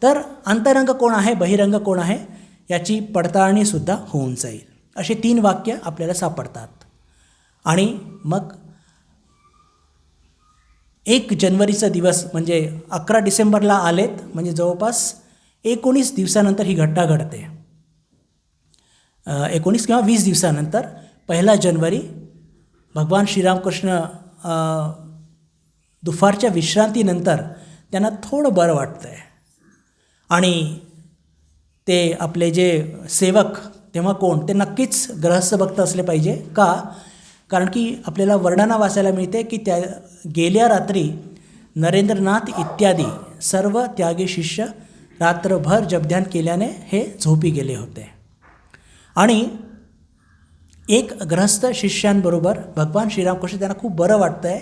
तर अंतरंग कोण आहे, बहिरंग कोण आहे याची पडताळणीसुद्धा होऊन जाईल. अशी 3 वाक्य आपल्याला सापडतात. आणि मग 1 जानेवारीचा दिवस म्हणजे 11 डिसेंबरला आलेत, म्हणजे जवळपास 19 दिवसानंतर ही घटना घडते. 19 किंवा 20 दिवसानंतर 1 जानेवारी भगवान श्रीरामकृष्ण दुपारच्या विश्रांतीनंतर त्यांना थोडं बरं वाटतं आहे. आणि ते आपले जे सेवक तेव्हा कोण, ते नक्कीच गृहस्थ भक्त असले पाहिजे. का? कारण की आपल्याला वर्णना वाचायला मिळते की त्या गेल्या रात्री नरेंद्रनाथ इत्यादी सर्व त्यागी शिष्य रात्रभर जपध्यान केल्याने हे झोपी गेले होते. आणि एक गृहस्थ शिष्यांबरोबर भगवान श्रीरामकृष्ण त्यांना खूप बरं वाटतं आहे.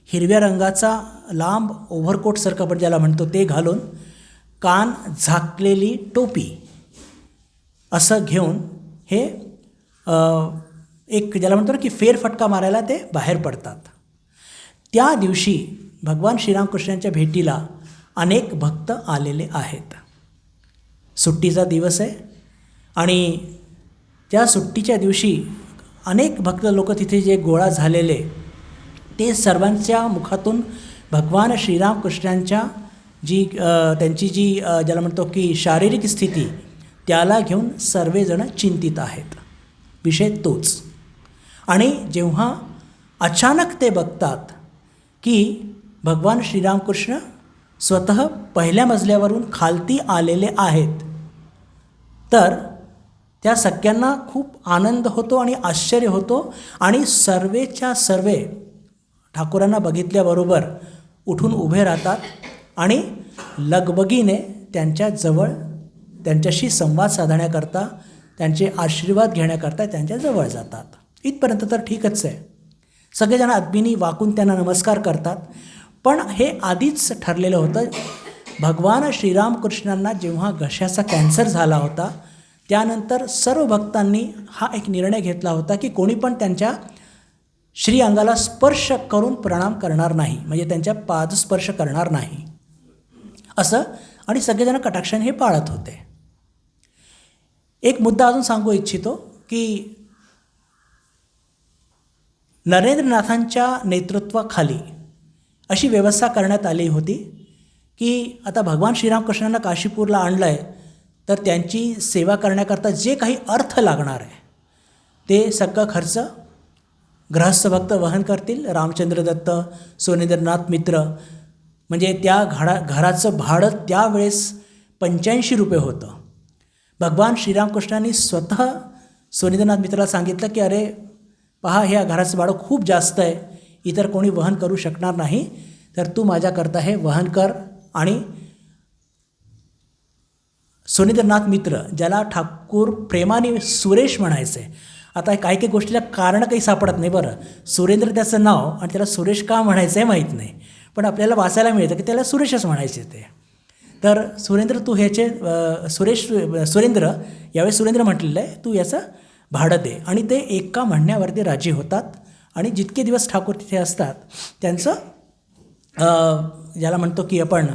हिरव्या रंगाचा लांब ओव्हरकोटसारखं आपण ज्याला म्हणतो ते घालून, कान झाकलेली टोपी असं घेऊन हे एक ज्याला म्हणतो ना की फेरफटका मारायला ते बाहेर पडतात. त्या दिवशी भगवान श्रीरामकृष्णांच्या भेटीला अनेक भक्त आलेले आहेत. सुट्टीचा दिवस आहे आणि त्या सुट्टीच्या दिवशी अनेक भक्त लोक तिथे जे गोळा झालेले, ते सर्वांच्या मुखातून भगवान श्रीरामकृष्णांच्या त्यांची जी ज्याला म्हणतो की शारीरिक स्थिती त्याला घेऊन सर्वजण चिंतित आहेत. विषय तोच. आणि जेव्हा अचानक ते बघतात की भगवान श्रीरामकृष्ण स्वतः पहिल्या मजल्यावरून खालती आलेले आहेत, तर त्या सगळ्यांना खूप आनंद होतो आणि आश्चर्य होतो. आणि सर्वेच्या सर्वे ठाकूरांना बघितल्याबरोबर उठून उभे राहतात आणि लगबगीने त्यांच्याजवळ त्यांच्याशी संवाद साधण्याकरता, त्यांचे आशीर्वाद घेण्याकरता त्यांच्याजवळ जातात. इथपर्यंत तर ठीकच आहे. सगळेजण आदमीनी वाकून त्यांना नमस्कार करतात. पण हे आधीच ठरलेलं होतं. भगवान श्रीरामकृष्णांना जेव्हा घशाचा कॅन्सर झाला होता, त्यानंतर सर्व भक्तांनी हा एक निर्णय घेतला होता की कोणी पण त्यांच्या श्री अंगाला स्पर्श करून प्रणाम करणार नाही, म्हणजे त्यांच्या पादस्पर्श करणार नाही असं. आणि सगळेजण कटाक्षाने हे पाळत होते. एक मुद्दा अजून सांगू इच्छितो की नरेंद्रनाथांच्या नेतृत्वाखाली अशी व्यवस्था करण्यात आली होती की आता भगवान श्रीरामकृष्णांना काशीपूरला आणलं आहे, तर त्यांची सेवा करण्याकरता जे काही अर्थ लागणार आहे ते सगळं खर्च गृहस्थ भक्त वहन करतील. रामचंद्र दत्त, सोनेंद्रनाथ मित्र, म्हणजे त्या घराचं भाडं त्यावेळेस 85 रुपये होतं. भगवान श्रीरामकृष्णांनी स्वतः सोनेंद्रनाथ मित्राला सांगितलं की अरे पहा, ह्या घराचं भाडं खूप जास्त आहे, इतर कोणी वहन करू शकणार नाही, तर तू माझ्याकरता हे वहन कर. आणि सोनेंद्रनाथ मित्र, ज्याला ठाकूर प्रेमाने सुरेश म्हणायचे, आता काही काही गोष्टीला कारणं काही सापडत नाही. बरं, सुरेंद्र त्याचं नाव आणि त्याला सुरेश का म्हणायचं आहे माहीत नाही, पण आपल्याला वाचायला मिळतं की त्याला सुरेशच म्हणायचे ते. तर सुरेंद्र, तू ह्याचे सुरेंद्र, यावेळेस सुरेंद्र म्हटलेलं आहे, तू याचं भाडं दे. आणि ते एका म्हणण्यावरती राजी होतात. आणि जितके दिवस ठाकूर तिथे असतात त्यांचं ज्याला म्हणतो की आपण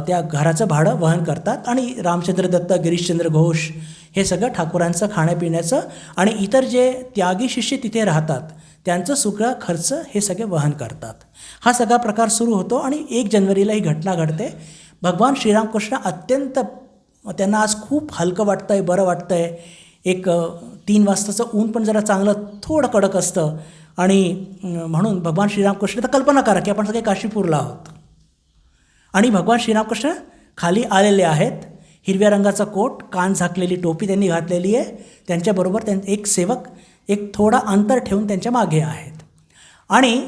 त्या घराचं भाडं वहन करतात. आणि रामचंद्र दत्त, गिरीशचंद्र घोष हे सगळं ठाकूरांचं खाण्यापिण्याचं आणि इतर जे त्यागी शिष्य तिथे राहतात त्यांचं सगळा खर्च हे सगळे वहन करतात. हा सगळा प्रकार सुरू होतो. आणि 1 जानेवारीला ही घटना घडते. भगवान श्रीरामकृष्ण अत्यंत, त्यांना आज खूप हलकं वाटतं आहे, बरं वाटतं आहे. एक 3 वाजताचं ऊन पण जरा चांगलं थोडं कडक असतं. आणि म्हणून भगवान श्रीरामकृष्ण, तर कल्पना करा की आपण सगळे काशीपूरला आहोत आणि भगवान श्रीरामकृष्ण खाली आलेले आहेत. हिरव्या रंगाचा कोट, कान झाकलेली टोपी त्यांनी घातलेली आहे. त्यांच्याबरोबर एक सेवक एक थोडा अंतर ठेवून त्यांच्या मागे आहेत. आणि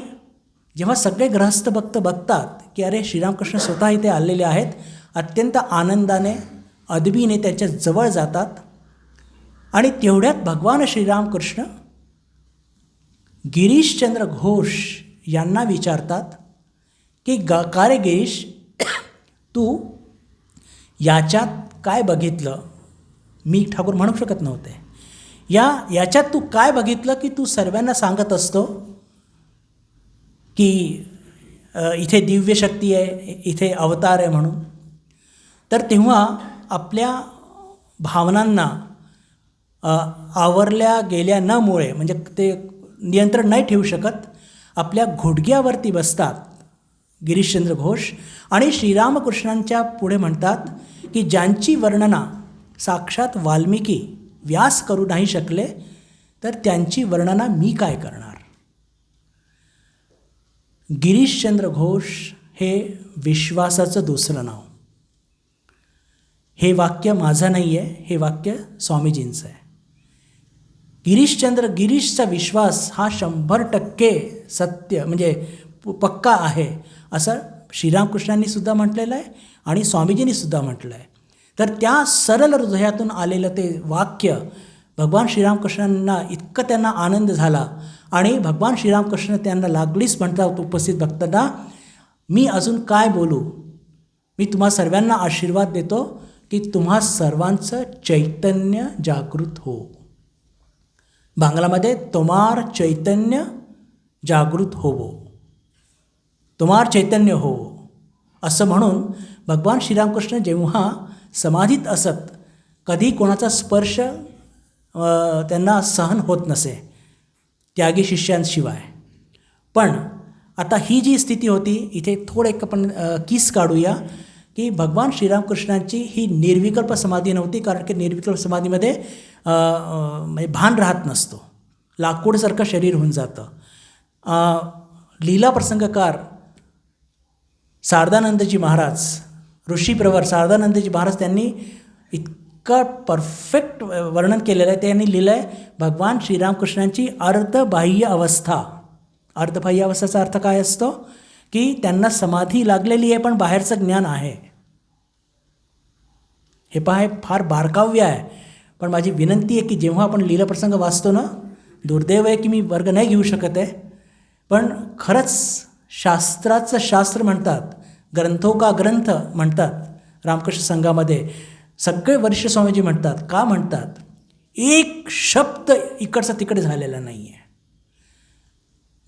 जेव्हा सगळे गृहस्थ भक्त बघतात की अरे श्रीरामकृष्ण स्वतः इथे आलेले आहेत, अत्यंत आनंदाने अदबीने त्यांच्या जवळ जातात. आणि तेवढ्यात भगवान श्रीरामकृष्ण गिरीशचंद्र घोष यांना विचारतात की का रे गिरीश, तू याच्यात काय बघितलं? मी ठाकूर म्हणू शकत नव्हते. याच्यात तू काय बघितलं की तू सर्वांना सांगत असतो की इथे दिव्य शक्ती आहे, इथे अवतार आहे म्हणून? तर तेव्हा आपल्या भावनांना आवरल्या गेल्या नमुळे म्हणजे ते नियंत्रण नाही ठेवू शकत आपल्या घोडग्यावरती बसतात गिरीशचंद्र घोष आणि श्रीरामकृष्णांच्या पुढे म्हणतात की ज्यांची वर्णना साक्षात वाल्मिकी व्यास करू नाही शकले तर त्यांची वर्णना मी काय करणार. गिरीशचंद्र घोष हे विश्वासाचं दुसरं नाव. हे वाक्य माझं नाही आहे, हे वाक्य स्वामीजींचं आहे. गिरीशचा विश्वास हा 100% सत्य म्हणजे पक्का आहे असं श्रीरामकृष्णांनी सुद्धा म्हटलेलं आहे आणि स्वामीजींनी सुद्धा म्हटलं आहे. तर त्या सरळ हृदयातून आलेलं ते वाक्य भगवान श्रीरामकृष्णांना इतकं त्यांना आनंद झाला आणि भगवान श्रीरामकृष्ण त्यांना लागलीच म्हणतात उपस्थित भक्तांना, मी अजून काय बोलू, मी तुम्हा सर्वांना आशीर्वाद देतो की तुम्हा सर्वांचं चैतन्य जागृत हो. बांगलामध्ये तोमार चैतन्य जागृत होवो, तोमार चैतन्य हो असं म्हणून भगवान श्रीरामकृष्ण जेव्हा समाधीत असत कधी कोणाचा स्पर्श त्यांना सहन होत नसे त्यागी शिष्यांशिवाय. पण आता ही जी स्थिती होती इथे थोडं एक आपण किस काढूया की भगवान श्रीरामकृष्णांची ही निर्विकल्प समाधी नव्हती, कारण की निर्विकल्प समाधीमध्ये म्हणजे भान राहत नसतो, लाकूडसारखं शरीर होऊन जातं. लीला प्रसंगकार शारदानंदजी महाराज, ऋषीप्रवर शारदानंदजी महाराज त्यांनी इतकं परफेक्ट वर्णन केलेलं आहे. त्यांनी लिहिलं आहे भगवान श्रीरामकृष्णांची अर्धबाह्य अवस्था. अर्धबाह्य अवस्थेचा अर्थ काय असतो की त्यांना समाधी लागलेली आहे पण बाहेरचं ज्ञान आहे. हे पहा, हे फार बारकाव्य आहे. पण माझी विनंती आहे की जेव्हा आपण लीलाप्रसंग वाचतो ना, दुर्दैव आहे की मी वर्ग नाही घेऊ शकत आहे, पण खरंच शास्त्राचं शास्त्र म्हणतात, ग्रंथो का ग्रंथ म्हणतात रामकृष्ण संघामध्ये. सगळे वरिष्ठ स्वामीजी म्हणतात, का म्हणतात, एक शब्द इकडचा तिकडे झालेला नाही आहे.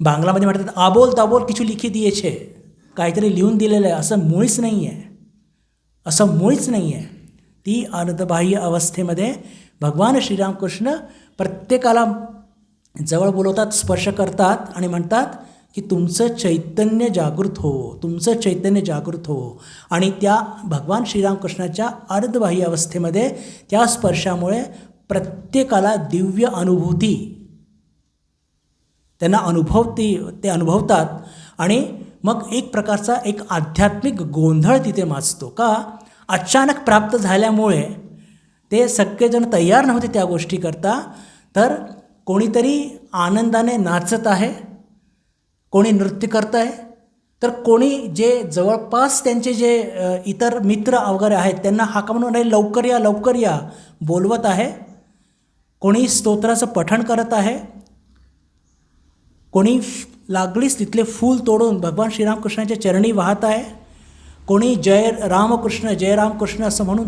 बांगलामध्ये म्हणतात आबोल ताबोल किचू लिखी दिये छे, काहीतरी लिहून दिलेलं आहे असं मुळीच नाही आहे, असं मुळीच नाही आहे. ती अर्धबाह्य अवस्थेमध्ये भगवान श्रीरामकृष्ण प्रत्येकाला जवळ बोलवतात, स्पर्श करतात आणि म्हणतात की तुमचं चैतन्य जागृत हो, तुमचं चैतन्य जागृत हो. आणि त्या भगवान श्रीरामकृष्णाच्या अर्धबाह्य अवस्थेमध्ये त्या स्पर्शामुळे प्रत्येकाला दिव्य अनुभूती त्यांना ते अनुभवतात. आणि मग एक प्रकारचा एक आध्यात्मिक गोंधळ तिथे माजतो. का, अचानक प्राप्त झाल्यामुळे ते सगळेजण तयार नव्हते त्या गोष्टी करता. तर कोणीतरी आनंदाने नाचत आहे, कोणी नृत्य करत आहे, तर कोणी जे जवळपास त्यांचे जे इतर मित्र वगैरे आहेत त्यांना हाका म्हणून नाही लवकर या लवकर या बोलवत आहे. कोणी स्तोत्राचं पठण करत आहे, कोणी लागलीच तिथले फूल तोडून भगवान श्रीरामकृष्णाच्या चरणी वाहत आहे, कोणी जय रामकृष्ण असं म्हणून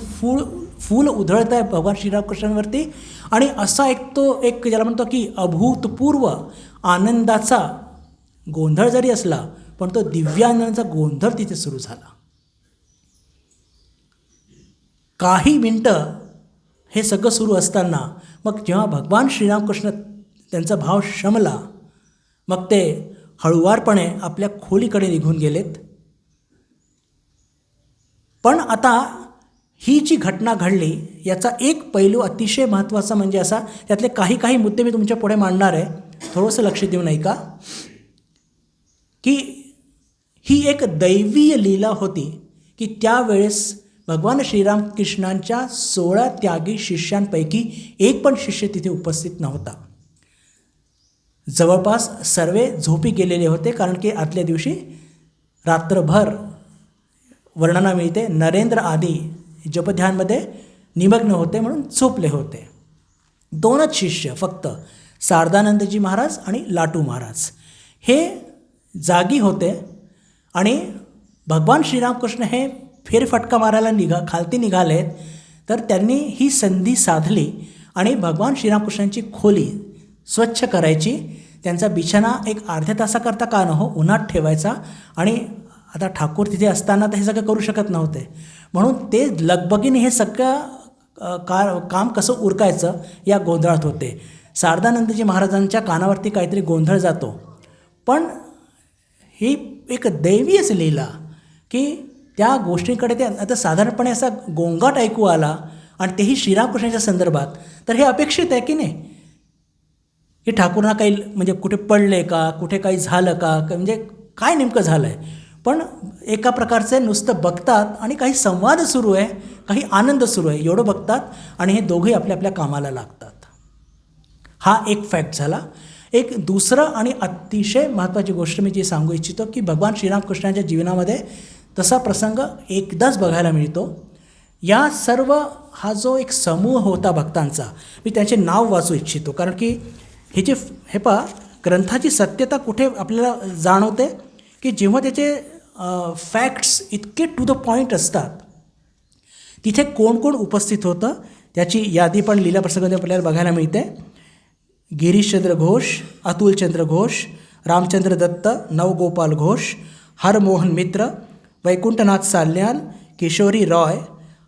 फूल उधळत आहे भगवान श्रीरामकृष्णांवरती. आणि असा एक ज्याला म्हणतो की अभूतपूर्व आनंदाचा गोंधळ जरी असला पण तो दिव्यानंदाचा गोंधळ तिथे सुरू झाला. काही मिनटं हे सगळं सुरू असताना मग जेव्हा भगवान श्रीरामकृष्ण त्यांचा भाव शमला, मग ते हळुवारपणे आपल्या खोलीकडे निघून गेलेत. पण आता ही जी घटना घडली याचा एक पैलू अतिशय महत्त्वाचा म्हणजे असा, त्यातले काही मुद्दे मी तुमच्या पुढे मांडणार आहे, थोडंसं लक्ष देऊ नाही का, की ही एक दैवीय लीला होती की त्यावेळेस भगवान श्रीरामकृष्णांच्या 16 त्यागी शिष्यांपैकी एक पण शिष्य तिथे उपस्थित नव्हता. जवळपास सर्व झोपी गेलेले होते, कारण की आदल्या दिवशी रात्रभर वर्णना मिळते नरेंद्र आदी जपध्यानमध्ये निमग्न होते म्हणून झोपले होते. 2च शिष्य फक्त, शारदानंदजी महाराज आणि लाटू महाराज हे जागी होते. आणि भगवान श्रीरामकृष्ण हे फेरफटका मारायला खालती निघालेत, तर त्यांनी ही संधी साधली आणि भगवान श्रीरामकृष्णांची खोली स्वच्छ करायची, त्यांचा बिछाना एक अर्ध्या तासाकरता का न हो उन्हात ठेवायचा आणि आता ठाकूर तिथे असताना तर हे सगळं करू शकत नव्हते, म्हणून ते लगबगीने हे सगळं काम कसं उरकायचं या गोंधळात होते. शारदानंदजी महाराजांच्या कानावरती काहीतरी गोंधळ जातो, पण ही एक दैवीयच लीला की त्या गोष्टींकडे ते आता साधारणपणे असा गोंगाट ऐकू आला आणि तेही श्रीरामकृष्णाच्या संदर्भात, तर हे अपेक्षित आहे की नाही की ठाकूरना काही म्हणजे कुठे पडले का, कुठे काही झालं का, म्हणजे काय नेमकं झालं आहे. पण एका प्रकारचे नुसतं बघतात आणि काही संवाद सुरू आहे, काही आनंद सुरू आहे एवढं बघतात आणि हे दोघेही आपल्या आपल्या कामाला लागतात. हा एक फॅक्ट झाला. एक दुसरं आणि अतिशय महत्त्वाची गोष्ट मी जी सांगू इच्छितो की भगवान श्रीरामकृष्णांच्या जीवनामध्ये तसा प्रसंग एकदाच बघायला मिळतो. या सर्व हा जो एक समूह होता भक्तांचा, मी त्यांचे नाव वाचू इच्छितो, कारण की हे पहा ग्रंथाची सत्यता कुठे आपल्याला जाणवते की जेव्हा त्याचे फॅक्ट्स इतके टू द पॉईंट असतात, तिथे कोण कोण उपस्थित होतं त्याची यादी पण लीला प्रसंगामध्ये आपल्याला बघायला मिळते. गिरीशचंद्र घोष, अतुलचंद्र घोष, रामचंद्र दत्त, नवगोपाल घोष, हरमोहन मित्र, वैकुंठनाथ साल्याल, किशोरी रॉय,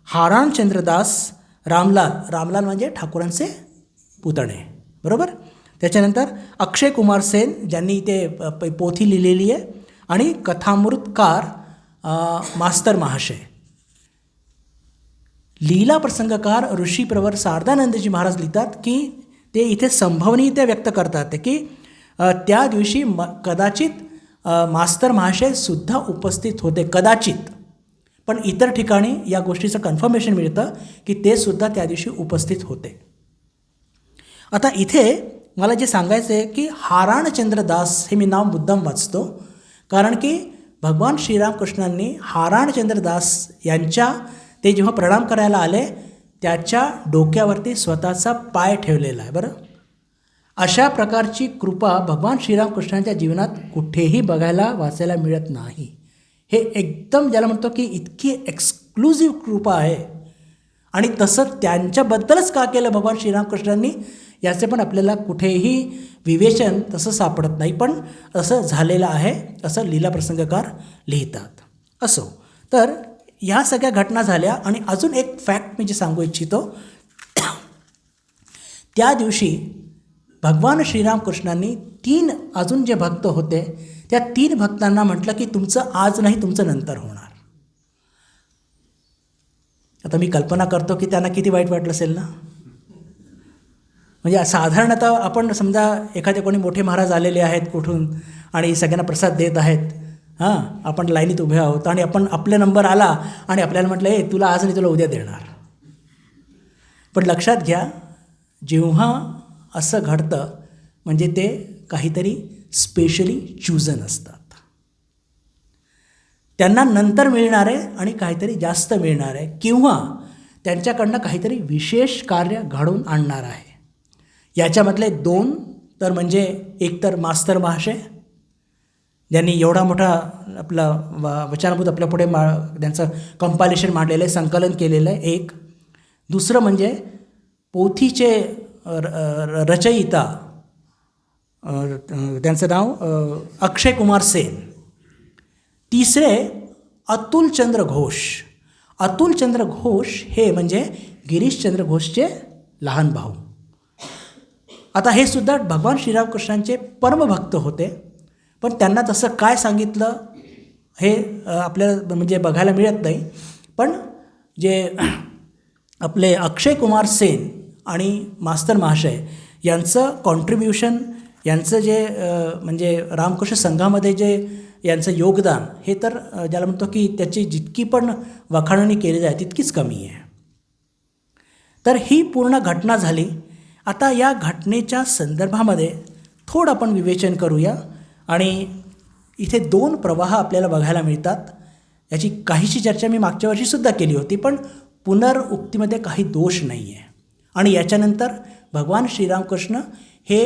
हाराणचंद्र दास, रामलाल म्हणजे ठाकूरांचे पुतणे, बरोबर. त्याच्यानंतर अक्षय कुमार सेन ज्यांनी ते पोथी लिहिलेली आहे, आणि कथामृतकार मास्तर महाशय. लीला प्रसंगकार ऋषीप्रवर शारदानंदजी महाराज लिहितात की ते इथे संभवनीयता व्यक्त करतात की त्या दिवशी कदाचित मास्तर महाशयसुद्धा उपस्थित होते, कदाचित. पण इतर ठिकाणी या गोष्टीचं कन्फर्मेशन मिळतं की ते सुद्धा त्या दिवशी उपस्थित होते. आता इथे मला जे सांगायचं आहे की हाराणचंद्र दास हे मी नाव मुद्दाम वाचतो, कारण की भगवान श्रीरामकृष्णांनी हाराणचंद्र दास ते जेव्हा प्रणाम करायला आले त्याच्या डोक्यावरती स्वतःचा पाय ठेवलेला आहे, बरं. अशा प्रकारची कृपा भगवान श्रीरामकृष्णांच्या जीवनात कुठेही बघायला वाचायला मिळत नाही. हे एकदम ज्याला म्हणतो की इतकी एक्सक्लुझिव्ह कृपा आहे. आणि तसं त्यांच्याबद्दलच का केलं भगवान श्रीरामकृष्णांनी याचे पण आपल्याला कुठेही विवेचन तसं सापडत नाही, पण असं झालेलं आहे असं लीला प्रसंगकार लिहितात. असो, तर ह्या सगळ्या घटना झाल्या. आणि अजून एक फॅक्ट मी जे सांगू इच्छितो, त्या दिवशी भगवान श्रीरामकृष्णांनी 3 अजून जे भक्त होते त्या 3 भक्तांना म्हटलं की तुमचं आज नाही, तुमचं नंतर होणार. आता मी कल्पना करतो की त्यांना किती वाईट वाटलं असेल ना. म्हणजे साधारणतः आपण समजा एखादे कोणी मोठे महाराज आलेले आहेत कुठून आणि सगळ्यांना प्रसाद देत आहेत, आपण लाईनीत उभे आहोत आणि आपला नंबर आला आणि आपल्याला म्हटलं तुला आज नाही, तुला उद्या देणार. पण लक्षात घ्या, जेव्हा असं घडतं म्हणजे ते काहीतरी स्पेशली चूजन असतात. त्यांना नंतर मिळणार आहे आणि काहीतरी जास्त मिळणार आहे, किंवा त्यांच्याकडनं काहीतरी विशेष कार्य घडवून आणणार आहे. याच्यामधले 2 तर म्हणजे एक तर मास्तर महाशय ज्यांनी एवढा मोठा आपला वचनभूत आपल्यापुढे त्यांचं कंपायलेशन मांडलेलं आहे, संकलन केलेलं आहे. एक दुसरं म्हणजे पोथीचे रचयिता, त्यांचं नाव अक्षय कुमार सेन. तिसरे अतुलचंद्र घोष. अतुलचंद्र घोष हे म्हणजे गिरीशचंद्र घोषचे लहान भाऊ. आता हे सुद्धा भगवान श्रीरामकृष्णांचे परमभक्त होते, पण त्यांना तसं काय सांगितलं हे आपल्याला म्हणजे बघायला मिळत नाही. पण जे आपले अक्षय कुमार सेन आणि मास्तर महाशय यांचं कॉन्ट्रीब्युशन, यांचं जे म्हणजे रामकृष्ण संघामध्ये जे यांचं योगदान, हे तर ज्याला म्हणतो की त्याची जितकी पण वखाणणी केली जाते तितकीच कमी आहे. तर ही पूर्ण घटना झाली. आता या घटनेच्या संदर्भामध्ये थोडं आपण विवेचन करूया. आणि इथे 2 प्रवाह आपल्याला बघायला मिळतात. याची काहीशी चर्चा मी मागच्या वर्षीसुद्धा केली होती, पण पुनरुक्तीमध्ये काही दोष नाही आहे. आणि याच्यानंतर भगवान श्रीरामकृष्ण हे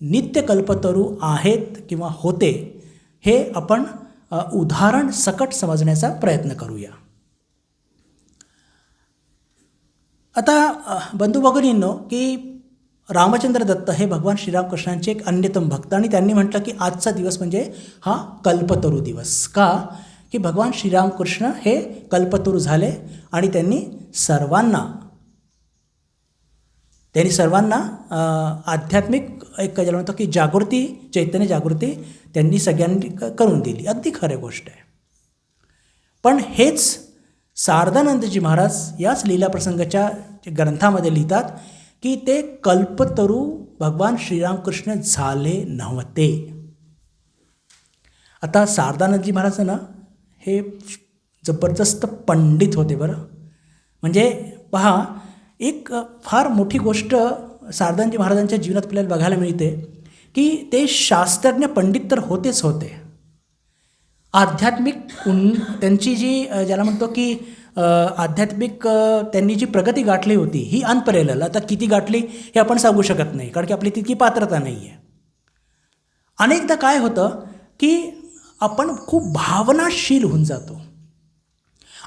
नित्यकल्पतरू आहेत किंवा होते हे आपण उदाहरण सकट समजण्याचा प्रयत्न करूया. आता बंधू भगिनींनो, की रामचंद्र दत्त हे भगवान श्रीरामकृष्णांचे एक अन्यतम भक्त, आणि त्यांनी म्हटलं की आजचा दिवस म्हणजे हा कल्पतरू दिवस. का? की भगवान श्रीरामकृष्ण हे कल्पतरू झाले आणि त्यांनी सर्वांना आध्यात्मिक एक ज्याला म्हणतो की जागृती, चैतन्य जागृती त्यांनी सगळ्यांनी करून दिली. अगदी खरं गोष्ट आहे. पण हेच शारदानंदजी महाराज याच लीला प्रसंगाच्या ग्रंथामध्ये लिहितात की ते कल्पतरू भगवान श्रीरामकृष्ण झाले नव्हते. आता शारदानंदजी महाराज ना हे जबरदस्त पंडित होते बरं. म्हणजे पहा, एक फार मोठी गोष्ट शारदानंदजी महाराजांच्या जीवनात आपल्याला बघायला मिळते की ते शास्त्रज्ञ पंडित तर होतेच होते. आध्यात्मिक त्यांची जी ज्याला म्हणतो की आध्यात्मिक त्यांनी जी प्रगती गाठली होती ही अनपरेल. आता किती गाठली हे आपण सांगू शकत नाही, कारण की आपली तितकी पात्रता नाही आहे. अनेकदा काय होतं की आपण खूप भावनाशील होऊन जातो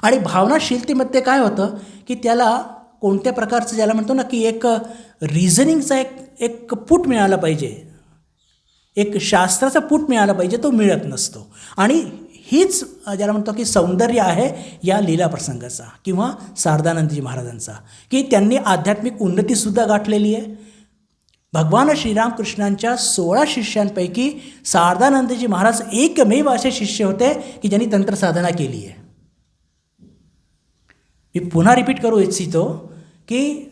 आणि भावनाशीलतेमध्ये काय होतं की त्याला कोणत्या प्रकारचं ज्याला म्हणतो ना की एक रिझनिंगचा एक पूट मिळाला पाहिजे, एक शास्त्राचा पूट मिळाला पाहिजे, तो मिळत नसतो. आणि हीच ज्याला म्हणतो की सौंदर्य आहे या लीला प्रसंगाचा किंवा शारदानंदजी महाराजांचा, की त्यांनी आध्यात्मिक उन्नतीसुद्धा गाठलेली आहे. भगवान श्रीरामकृष्णांच्या 16 शिष्यांपैकी शारदानंदजी महाराज एकमेव असे शिष्य होते की ज्यांनी तंत्रसाधना केली आहे. मी पुन्हा रिपीट करू इच्छितो की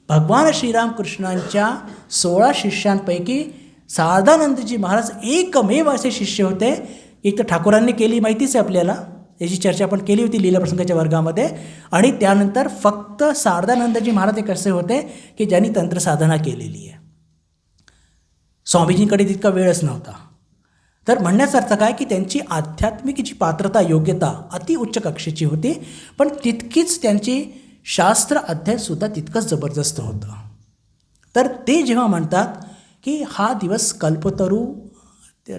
भगवान श्रीरामकृष्णांच्या 16 शिष्यांपैकी शारदानंदजी महाराज एकमेव असे शिष्य होते. एक तर ठाकूरांनी केली माहितीच आहे आपल्याला, याची चर्चा आपण केली होती लीला प्रसंगाच्या वर्गामध्ये. आणि त्यानंतर फक्त शारदानंदजी महाराज एक असे होते की ज्यांनी तंत्रसाधना केलेली आहे. स्वामीजींकडे तितका वेळच नव्हता. तर म्हणण्याचा अर्थ काय की त्यांची आध्यात्मिक जी पात्रता, योग्यता अति उच्च कक्षेची होती, पण तितकीच त्यांची शास्त्र अध्ययनसुद्धा तितकंच जबरदस्त होतं. तर ते जेव्हा म्हणतात की हा दिवस कल्पतरू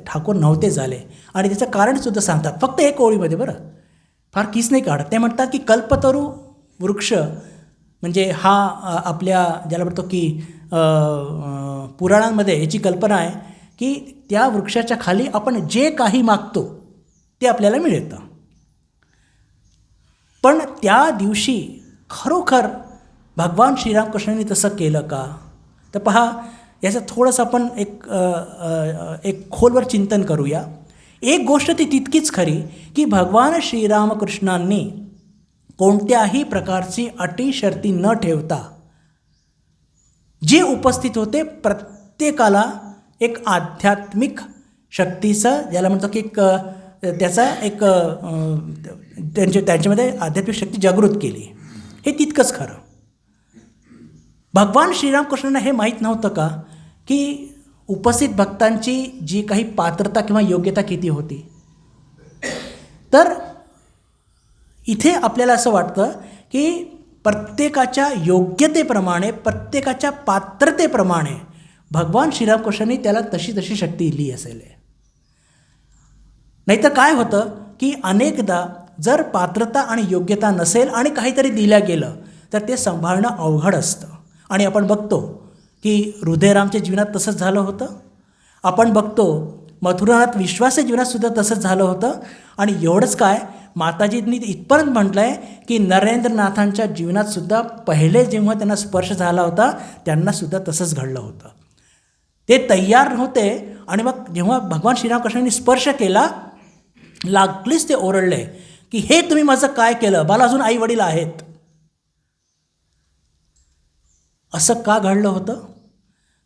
ठाकूर नव्हते झाले आणि त्याचं कारणसुद्धा सांगतात फक्त एक ओळीमध्ये बरं, फार किस नाही काढत. ते म्हणतात की कल्पतरू वृक्ष म्हणजे हा आपल्या ज्याला म्हणतो की पुराणांमध्ये याची कल्पना आहे की त्या वृक्षाच्या खाली आपण जे काही मागतो ते आपल्याला मिळतं. पण त्या दिवशी खरोखर भगवान श्रीरामकृष्णांनी तसं केलं का? तर पहा, याचं थोडंसं आपण एक खोलवर चिंतन करूया. एक गोष्ट ती तितकीच खरी की भगवान श्रीरामकृष्णांनी कोणत्याही प्रकारची अटी शर्ती न ठेवता जे उपस्थित होते प्रत्येकाला एक आध्यात्मिक शक्तीचं ज्याला म्हणतो की एक त्याचा एक त्यांच्यामध्ये आध्यात्मिक शक्ती जागृत केली. हे तितकंच खरं. भगवान श्रीरामकृष्णांना हे माहीत नव्हतं का की उपस्थित भक्तांची जी काही पात्रता किंवा योग्यता किती होती? तर इथे आपल्याला असं वाटतं की प्रत्येकाच्या योग्यतेप्रमाणे, प्रत्येकाच्या पात्रतेप्रमाणे भगवान श्रीरामकृष्णांनी त्याला तशी शक्ती दिली असेल. नाहीतर काय होतं की अनेकदा जर पात्रता आणि योग्यता नसेल आणि काहीतरी दिलं गेलं तर ते सांभाळणं अवघड असतं. आणि आपण बघतो की हृदयरामच्या जीवनात तसंच झालं होतं. आपण बघतो मथुरानाथ विश्वासच्या जीवनातसुद्धा तसंच झालं होतं. आणि एवढंच काय, माताजींनी इथपर्यंत म्हटलं आहे की नरेंद्रनाथांच्या जीवनातसुद्धा पहिले जेव्हा त्यांना स्पर्श झाला होता त्यांनासुद्धा तसंच घडलं होतं. ते तयार नव्हते आणि मग जेव्हा भगवान श्रीरामकृष्णांनी स्पर्श केला, लागलीच ते ओरडले की हे तुम्ही माझं काय केलं, मला अजून आई वडील आहेत. असं का घडलं होतं?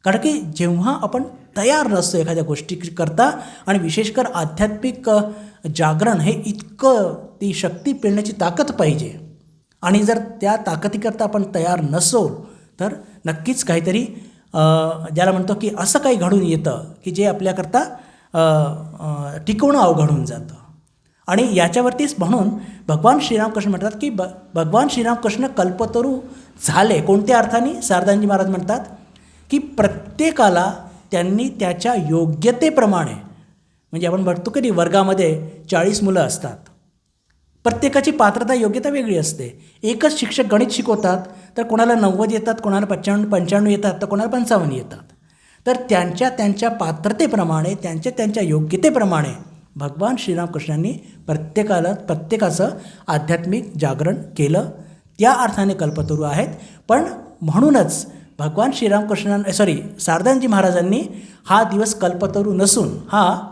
कारण की जेव्हा आपण तयार नसतो एखाद्या गोष्टी करता, आणि विशेषकर आध्यात्मिक जागरण हे इतकं, ती शक्ती पेलण्याची ताकद पाहिजे, आणि जर त्या ताकदीकरता आपण तयार नसो तर नक्कीच काहीतरी ज्याला म्हणतो की असं काही घडून येतं की जे आपल्याकरता टिकवणं अवघड होऊन जातं. आणि याच्यावरतीच म्हणून भगवान श्रीरामकृष्ण म्हणतात की भगवान श्रीरामकृष्ण कल्पतरू झाले. कोणत्या अर्थाने? शारदानंदजी महाराज म्हणतात की प्रत्येकाला त्यांनी त्याच्या योग्यतेप्रमाणे, म्हणजे आपण बघतो की वर्गामध्ये 40 मुलं असतात, प्रत्येकाची पात्रता योग्यता वेगळी असते. एकच शिक्षक गणित शिकवतात तर कोणाला 90 येतात, कोणाला 95 येतात, तर कोणाला 55 येतात. तर त्यांच्या पात्रतेप्रमाणे, त्यांच्या योग्यतेप्रमाणे भगवान श्रीरामकृष्णांनी प्रत्येकाचं आध्यात्मिक जागरण केलं. त्या अर्थाने कल्पतरू आहेत. पण म्हणूनच भगवान शारदानंदजी महाराजांनी हा दिवस कल्पतरू नसून हा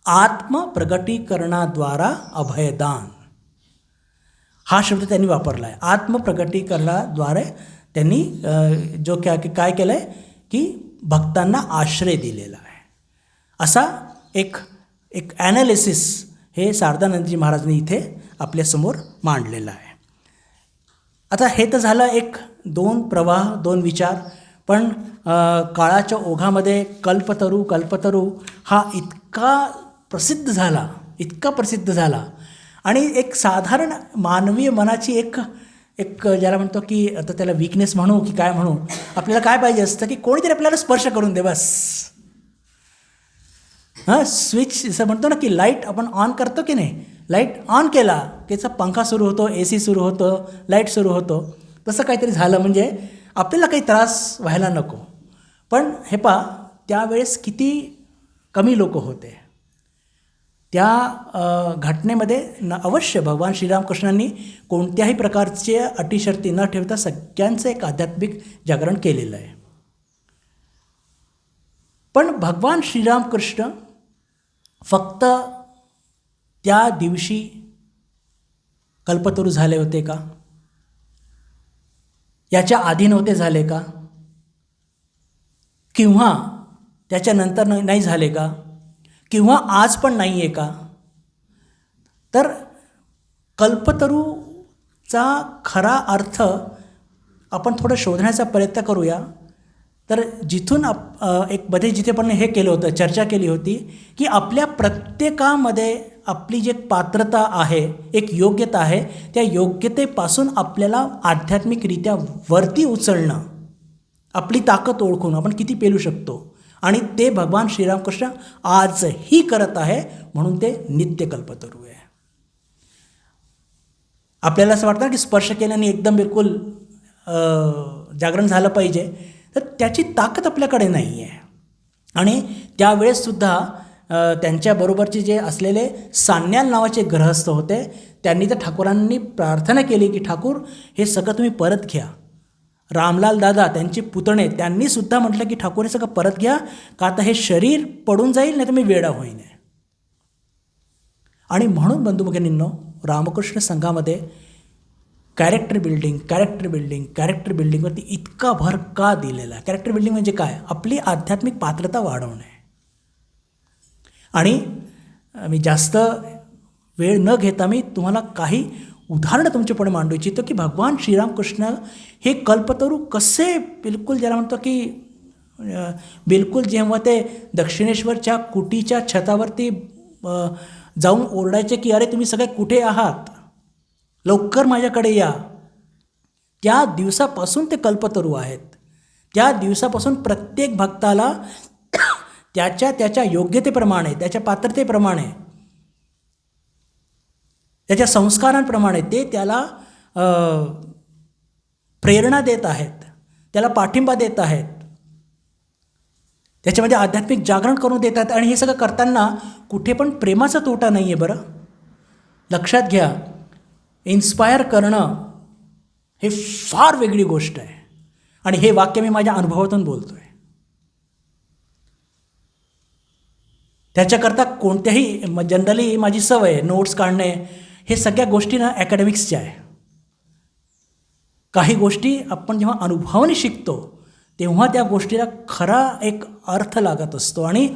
आत्मप्रगटीकरणाद्वारा अभयदान हा शब्द त्यांनी वापरला आहे. आत्मप्रगटीकरणाद्वारे त्यांनी काय केलं आहे की भक्तांना आश्रय दिलेला आहे. असा एक ॲनालिसिस हे शारदानंदजी महाराजांनी इथे आपल्यासमोर मांडलेलं आहे. आता हे तर झालं एक दोन विचार. पण काळाच्या ओघामध्ये कल्पतरू हा इतका प्रसिद्ध झाला आणि एक साधारण मानवीय मनाची एक ज्याला म्हणतो की आता त्याला वीकनेस म्हणू की काय म्हणू, आपल्याला काय पाहिजे असतं की कोणीतरी आपल्याला स्पर्श करून दे बस. स्विच असं म्हणतो ना की लाईट आपण ऑन करतो की नाही, लाईट ऑन केला त्याचा पंखा सुरू होतो, AC सुरू होतो, लाईट सुरू होतो. तसं काहीतरी झालं म्हणजे आपल्याला काही त्रास व्हायला नको. पण हे त्यावेळेस किती कमी लोक होते. त्या घटनेमध्ये अवश्य भगवान श्रीरामकृष्णांनी कोणत्याही प्रकारचे अटीशर्ती न ठेवता सगळ्यांचं एक आध्यात्मिक जागरण केलेलं आहे. पण भगवान श्रीरामकृष्ण फक्त त्या दिवशी कल्पतरू झाले होते का? याच्या आधी नव्हते झाले का? किंवा त्याच्यानंतर नाही झाले का? किंवा आज पण नाही आहे का? तर कल्पतरूचा खरा अर्थ आपण थोडं शोधण्याचा प्रयत्न करूया. तर जिथून जिथे पण हे केलं होतं, चर्चा केली होती की आपल्या प्रत्येकामध्ये आपली जी पात्रता आहे, एक योग्यता आहे, त्या योग्यतेपासून आपल्याला आध्यात्मिकरित्या वरती उचलणं, आपली ताकद ओळखून आपण किती पेलू शकतो. आणि ते भगवान श्रीरामकृष्ण आजही करत आहे. म्हणून ते नित्य कल्पतरू आहे. आपल्याला असं वाटतं की स्पर्श केल्याने एकदम बिलकुल जागरण झालं पाहिजे, तर त्याची ताकद आपल्याकडे नाही आहे. आणि त्यावेळेससुद्धा त्यांच्याबरोबरचे जे असलेले सान्याल नावाचे गृहस्थ होते, त्यांनी तर ठाकूरांनी प्रार्थना केली की ठाकूर हे सगळं तुम्ही परत घ्या. रामलाल दादा त्यांचे पुतणे त्यांनीसुद्धा म्हटलं की ठाकूर हे सगळं परत घ्या, का आता हे शरीर पडून जाईल, नाही तर मी वेडा होईन. आणि म्हणून बंधुभगिनींनो, रामकृष्ण संघामध्ये कॅरेक्टर बिल्डिंगवरती इतका भर का दिलेला आहे? कॅरेक्टर बिल्डिंग म्हणजे काय? आपली आध्यात्मिक पात्रता वाढवणे. आणि मी जास्त वेळ न घेता मी तुम्हाला काही उदाहरणं तुमच्यापुढे मांडू इच्छितो की भगवान श्रीरामकृष्ण हे कल्पतरू कसे बिलकुल ज्याला म्हणतो की बिलकुल जेव्हा ते दक्षिणेश्वरच्या कुटीच्या छतावरती जाऊन ओरडायचे की अरे तुम्ही सगळे कुठे आहात, लवकर माझ्याकडे या, त्या दिवसापासून ते कल्पतरू आहेत. त्या दिवसापासून प्रत्येक भक्ताला त्याच्या योग्यतेप्रमाणे, त्याच्या पात्रतेप्रमाणे, त्याच्या संस्कारांप्रमाणे ते त्याला प्रेरणा देत आहेत, त्याला पाठिंबा देत आहेत, त्याच्यामध्ये आध्यात्मिक जागरण करून देत आहेत. आणि हे सगळं करताना कुठे पण प्रेमाचा तोटा नाही आहे. बरं लक्षात घ्या, इन्स्पायर करणं हे फार वेगळी गोष्ट आहे. आणि हे वाक्य मी माझ्या अनुभवातून बोलतो आहे. त्याच्याकरता कोणत्याही जनरली माझी सवय आहे नोट्स काढणे, हे सगळ्या गोष्टी ना ॲकॅडमिक्सच्या आहे. काही गोष्टी आपण जेव्हा अनुभवाने शिकतो तेव्हा त्या गोष्टीला खरा एक अर्थ लागत असतो. आणि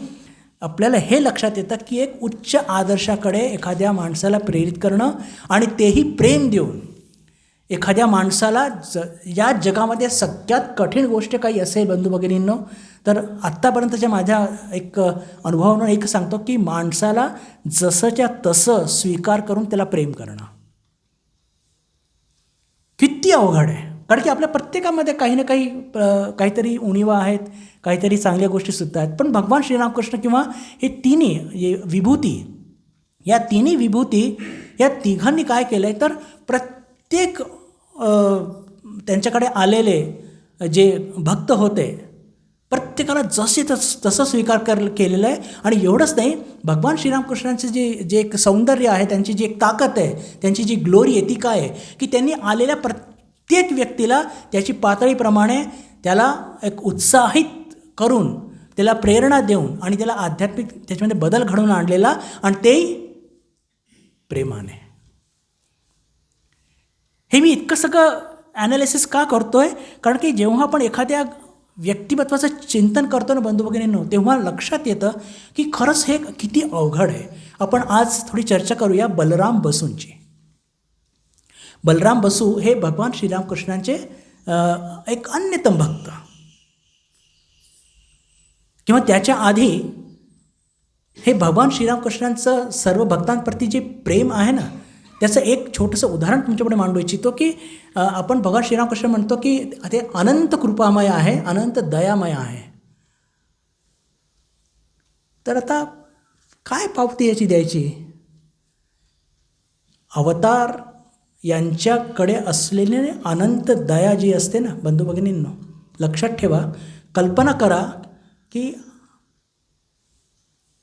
आपल्याला हे लक्षात येतं की एक उच्च आदर्शाकडे एखाद्या माणसाला प्रेरित करणं आणि तेही प्रेम देऊन एखाद्या माणसाला या जगामध्ये सगळ्यात कठीण गोष्ट काही असेल बंधू भगिनींनो, तर आत्तापर्यंतच्या माझ्या एक अनुभवावरून एक सांगतो की माणसाला जसंच्या तसं स्वीकार करून त्याला प्रेम करणं किती अवघड आहे. कारण की आपल्या प्रत्येकामध्ये काही ना काही काहीतरी उणिवा आहेत, काहीतरी चांगल्या गोष्टीसुद्धा आहेत. पण भगवान श्रीरामकृष्ण किंवा हे तिन्ही विभूती, या तिन्ही विभूती या तिघांनी काय केलं आहे तर प्रत्येक त्यांच्याकडे आलेले जे भक्त होते, प्रत्येकाला जसे तसं स्वीकार केलेलं आहे. आणि एवढंच नाही, भगवान श्रीरामकृष्णांचे जे एक सौंदर्य आहे, त्यांची जी एक ताकद आहे, त्यांची जी ग्लोरी आहे ती काय आहे की त्यांनी आलेल्या प्रत्येक व्यक्तीला त्याची पातळीप्रमाणे त्याला एक उत्साहित करून, त्याला प्रेरणा देऊन आणि त्याला आध्यात्मिक त्याच्यामध्ये बदल घडवून आणलेला, आणि तेही प्रेमाने. हे मी इतकं सगळं ॲनालिसिस का करतो आहे? कारण की जेव्हा आपण एखाद्या व्यक्तिमत्वाचं चिंतन करतो ना बंधू भगिनींनो, तेव्हा लक्षात येतं की खरंच हे किती अवघड आहे. आपण आज थोडी चर्चा करूया बलराम बसूंची. बलराम बसू हे भगवान श्रीरामकृष्णांचे एक अन्यतम भक्त, किंवा त्याच्या आधी हे भगवान श्रीरामकृष्णांचं सर्व भक्तांप्रती जे प्रेम आहे ना, त्याचं एक छोटंसं उदाहरण तुमच्यापुढे मांडू इच्छितो. की आपण भगवान श्रीरामकृष्ण म्हणतो की ते अनंत कृपामय आहे, अनंत दयामय आहे. तर आता काय पावती याची द्यायची? अवतार यांच्याकडे असलेली अनंत दया जी असते ना बंधू भगिनींनो, लक्षात ठेवा. कल्पना करा की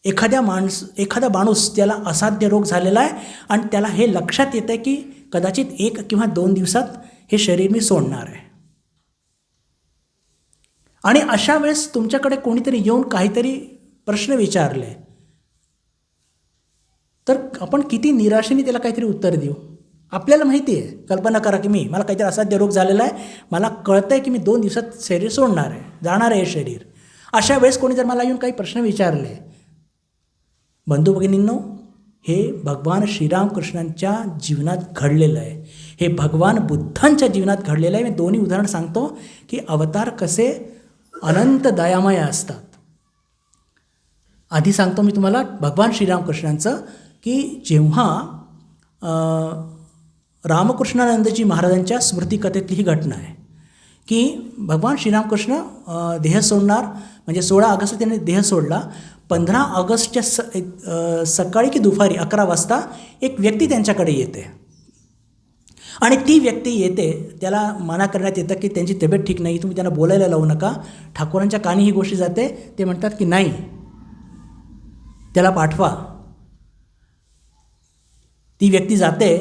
एखादा माणूस त्याला असाध्य रोग झालेला आहे, आणि त्याला हे लक्षात येतं की कदाचित 1 किंवा 2 दिवसात हे शरीर मी सोडणार आहे. आणि अशा वेळेस तुमच्याकडे कोणीतरी येऊन काहीतरी प्रश्न विचारले, तर आपण किती निराशेने त्याला काहीतरी उत्तर देऊ? आपल्याला माहिती आहे, कल्पना करा की मला काहीतरी असाध्य रोग झालेला आहे, मला कळतं आहे की मी 2 दिवसात शरीर सोडणार आहे, जाणार आहे हे शरीर. अशा वेळेस कोणी जर मला येऊन काही प्रश्न विचारले, बंधू भगिनींनो, हे भगवान श्रीरामकृष्णांच्या जीवनात घडलेलं आहे, हे भगवान बुद्धांच्या जीवनात घडलेलं आहे. मी दोन्ही उदाहरण सांगतो की अवतार कसे अनंत दयामय असतात. आधी सांगतो मी तुम्हाला भगवान श्रीरामकृष्णांचं, की जेव्हा रामकृष्णानंदजी महाराजांच्या स्मृतिकथेतली ही घटना आहे की भगवान श्रीरामकृष्ण देह सोडणार, म्हणजे 16 ऑगस्ट त्यांनी देह सोडला. 15 ऑगस्टच्या सकाळी की दुपारी 11 वाजता एक व्यक्ती त्यांच्याकडे येते, आणि ती व्यक्ती येते, त्याला मना करण्यात येतं की त्यांची तब्येत ठीक नाही, तुम्ही त्यांना बोलायला लावू नका. ठाकूरांच्या कानी ही गोष्ट जाते, ते म्हणतात की नाही, त्याला पाठवा. ती व्यक्ती जाते,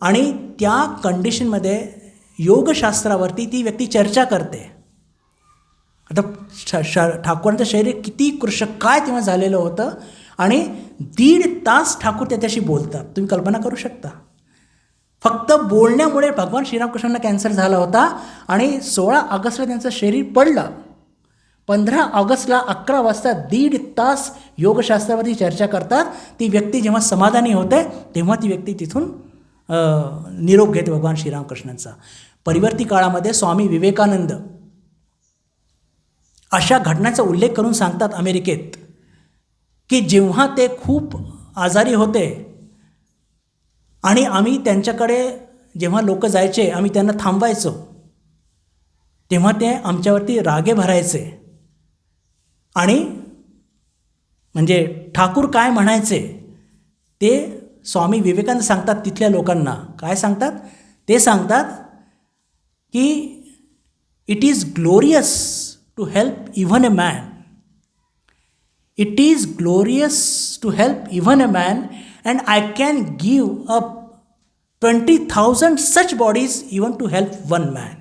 आणि त्या कंडिशनमध्ये योगशास्त्रावरती ती व्यक्ती चर्चा करते. आता ठाकूरांचं शरीर किती कृशक काय तेव्हा झालेलं होतं, आणि 1.5 तास ठाकूर त्याच्याशी बोलतात. तुम्ही कल्पना करू शकता, फक्त बोलण्यामुळे भगवान श्रीरामकृष्णांना कॅन्सर झाला होता, आणि 16 ऑगस्टला त्यांचं शरीर पडलं. 15 ऑगस्टला 11 वाजता 1.5 तास योगशास्त्रावरती चर्चा करतात. ती व्यक्ती जेव्हा समाधानी होते, तेव्हा ती व्यक्ती तिथून निरोप घेते भगवान श्रीरामकृष्णांचा. परिवर्ती काळामध्ये स्वामी विवेकानंद अशा घटनांचा उल्लेख करून सांगतात अमेरिकेत, की जेव्हा ते खूप आजारी होते, आणि आम्ही त्यांच्याकडे जेव्हा लोक जायचे, आम्ही त्यांना थांबवायचो, तेव्हा ते आमच्यावरती रागे भरायचे. आणि म्हणजे ठाकूर काय म्हणायचे ते स्वामी विवेकानंद सांगतात तिथल्या लोकांना. काय सांगतात? ते सांगतात की it is glorious to help even a man. It is glorious to help even a man, and I can give up 20,000 such bodies even to help 1 man.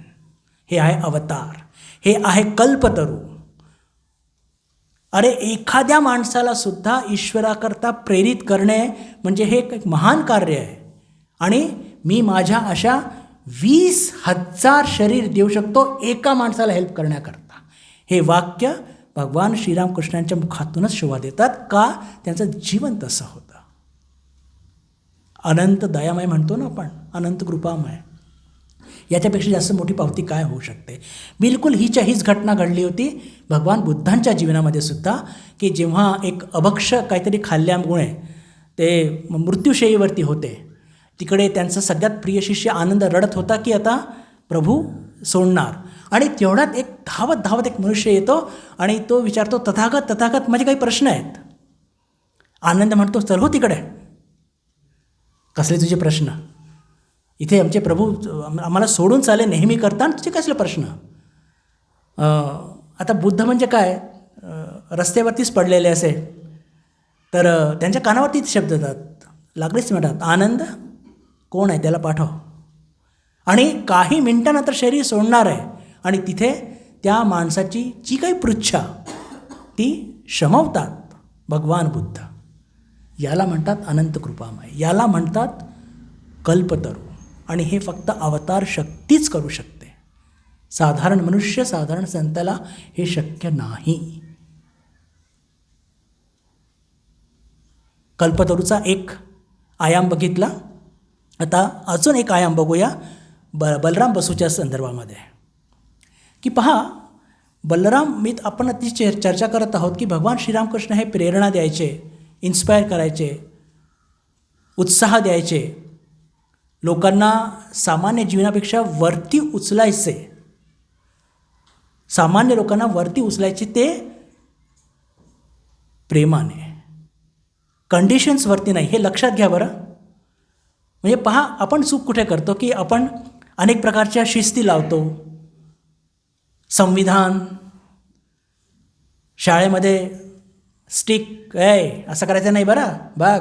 हे आहे अवतार, हे आहे कल्पतरू. अरे, एखाद्या माणसाला सुद्धा ईश्वराकरता प्रेरित करणे म्हणजे हे एक महान कार्य आहे. आणि मी माझ्या अशा 20,000 शरीर देऊ शकतो एका माणसाला हेल्प करण्याकरता. हे वाक्य भगवान श्रीरामकृष्णांच्या मुखातूनच शोभा देतात. का? त्यांचं जीवन तसं होतं. अनंत दयामय म्हणतो ना आपण, अनंत कृपामय. याच्यापेक्षा जास्त मोठी पावती काय होऊ शकते? बिलकुल हीच घटना घडली होती भगवान बुद्धांच्या जीवनामध्ये सुद्धा, की जेव्हा एक अभक्ष काहीतरी खाल्ल्यामुळे ते मृत्यूशयीवरती होते. तिकडे त्यांचा सगळ्यात प्रिय शिष्य आनंद रडत होता की आता प्रभू सोडणार. आणि तेवढ्यात एक धावत एक मनुष्य येतो आणि तो विचारतो, तथागत तथागत माझे काही प्रश्न आहेत. आनंद म्हणतो, चल हो तिकडे. कसले तुझे प्रश्न? इथे आमचे प्रभू आम्हाला सोडून चाले नेहमी करता, तुझे कसले प्रश्न? आता बुद्ध म्हणजे काय, रस्त्यावरतीच पडलेले असे तर त्यांच्या कानावरती शब्द येतात, लागलेच म्हणतात आनंद कोण आहे त्याला पाठव, आणि काही मिनिटानंतर शरीर सोडणार आहे आणि तिथे त्या माणसाची जी काही पृच्छा ती शमवतात भगवान बुद्ध. याला म्हणतात अनंत कृपामय, याला म्हणतात कल्पतरू, आणि हे फक्त अवतार शक्तीच करू शकते. साधारण मनुष्य, साधारण संताला हे शक्य नाही. कल्पतरूचा एक आयाम बघितला, आता अजून एक आयाम बघूया बलराम बसूच्या संदर्भामध्ये, की पहा बलराम आपण ती चर्चा करत आहोत की भगवान श्रीरामकृष्ण हे प्रेरणा द्यायचे, इन्स्पायर करायचे, उत्साह द्यायचे, लोकांना सामान्य जीवनापेक्षा वरती उचलायचे, सामान्य लोकांना वरती उचलायचे ते प्रेमाने, कंडिशन्सवरती नाही. हे लक्षात घ्या बरं. म्हणजे पहा आपण चूक कुठे करतो की आपण अनेक प्रकारच्या शिस्ती लावतो. संविधान, शाळेमध्ये स्टिक असं करायचं नाही बरं, बघ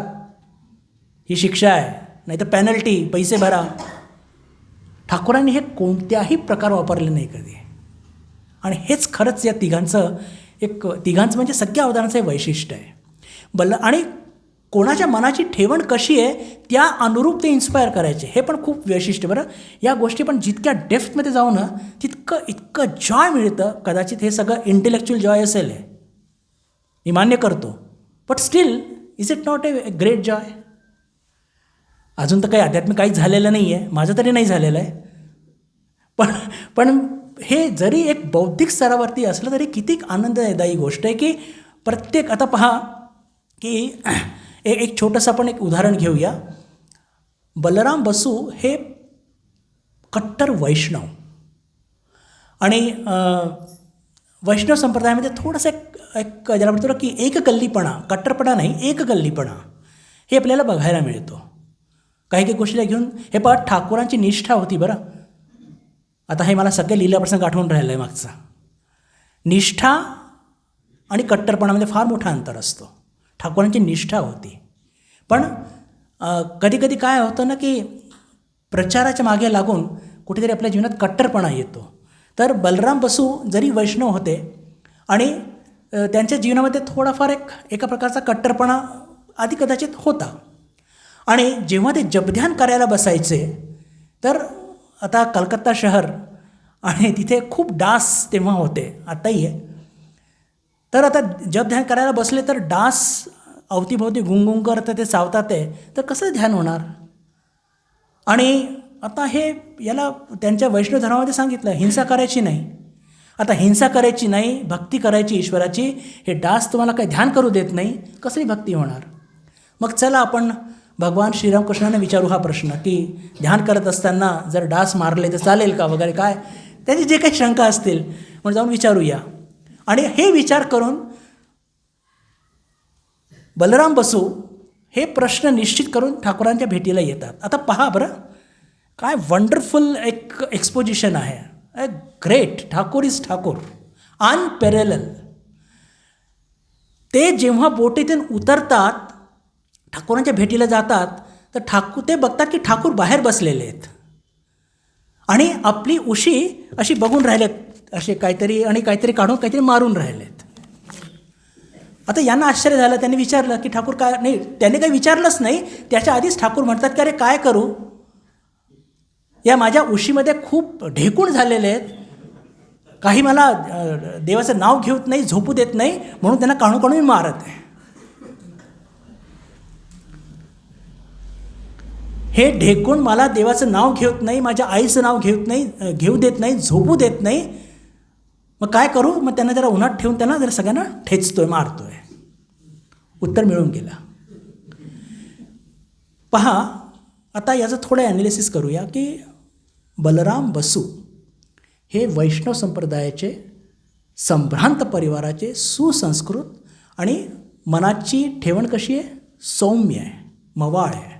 ही शिक्षा आहे, नाही तर पेनल्टी, पैसे भरा. ठाकूरांनी हे कोणत्याही प्रकार वापरले नाही कधी, आणि हेच खरंच या तिघांचं म्हणजे सगळ्या अवतारांचं हे वैशिष्ट्य आहे. आणि कोणाच्या मनाची ठेवण कशी आहे त्या अनुरूप ते इन्स्पायर करायचे, हे पण खूप वैशिष्ट्य बरं. या गोष्टी पण जितक्या डेप्थमध्ये जाऊ ना इतकं जॉय मिळतं. कदाचित हे सगळं इंटेलेक्च्युअल जॉय असेल, हे मी मान्य करतो, but still is it not a great Joy. अजून तर काही आध्यात्मिक काहीच झालेलं नाही आहे, माझं तरी नाही झालेलं आहे, पण हे जरी एक बौद्धिक स्तरावरती असलं तरी किती आनंददायी गोष्ट आहे की प्रत्येक, आता पहा की एक छोटंसं आपण एक उदाहरण घेऊया. बलराम बसू हे कट्टर वैष्णव, आणि वैष्णव संप्रदायामध्ये थोडंसं एक ज्याला म्हणतो की एककल्लीपणा, कट्टरपणा नाही एककल्लीपणा हे आपल्याला बघायला मिळतो काही काही गोष्टीला घेऊन. हे पहा ठाकूरांची निष्ठा होती बरं. आता हे मला सगळे लीला प्रसंग आठवून राहिलं आहे मागचा. निष्ठा आणि कट्टरपणामध्ये फार मोठा अंतर असतो. ठाकूरांची निष्ठा होती, पण कधीकधी काय होतं ना की प्रचाराच्या मागे लागून कुठेतरी आपल्या जीवनात कट्टरपणा येतो. तर बलराम बसू जरी वैष्णव होते आणि त्यांच्या जीवनामध्ये थोडाफार एका प्रकारचा कट्टरपणा आधी कदाचित होता, आणि जेव्हा ते जपध्यान करायला बसायचे तर आता कलकत्ता शहर आणि तिथे खूप डास तेव्हा होते, आताही आहे. तर आता जपध्यान करायला बसले तर डास अवतीभोवती गुंगुंग करतं, ते चावतात ते, तर कसं ध्यान होणार. आणि आता हे याला त्यांच्या वैष्णव धर्मामध्ये सांगितलं हिंसा करायची नाही. आता हिंसा करायची नाही, भक्ती करायची ईश्वराची. हे डास तुम्हाला काही ध्यान करू देत नाही, कसली भक्ती होणार. मग चला आपण भगवान श्रीरामकृष्णाने विचारू हा प्रश्न की ध्यान करत असताना जर डास मारले तर चालेल का वगैरे, काय त्याची जे काही शंका असतील म्हणून जाऊन विचारूया. आणि हे विचार करून बलराम बसू हे प्रश्न निश्चित करून ठाकूरांच्या भेटीला येतात. आता पहा बरं काय वंडरफुल एक एक्सपोजिशन आहे. Great, Thakur is Thakur, unparalleled. ते जेव्हा बोटीतून उतरतात, ठाकूरांच्या भेटीला जातात, तर ते बघतात की ठाकूर बाहेर बसलेले आहेत आणि आपली उशी अशी बघून राहिलेत असे काहीतरी, आणि काहीतरी काढून काहीतरी मारून राहिलेत. आता यांना आश्चर्य झालं. त्यांनी विचारलं की ठाकूर काय, नाही त्याने काही विचारलंच नाही, त्याच्या आधीच ठाकूर म्हणतात की अरे काय करू, या माझ्या उशीमध्ये खूप ढेकूण झालेले आहेत, काही मला देवाचं नाव घेत नाही, झोपू देत नाही, म्हणून त्यांना काढून काढून मी मारत आहे. हे ढेकूण मला देवाचं नाव घेत नाही, माझ्या आईचं नाव घेऊ देत नाही, झोपू देत नाही, मग काय करू. मग त्यांना जरा उन्हात ठेवून त्यांना जरा सगळ्यांना ठेचतोय, मारतोय. उत्तर मिळून गेला. पहा आता याचं थोडं ॲनालिसिस करूया की बलराम बसू हे वैष्णव संप्रदायाचे, संभ्रांत परिवाराचे, सुसंस्कृत, आणि मनाची ठेवण कशी आहे, सौम्य आहे, मवाळ आहे.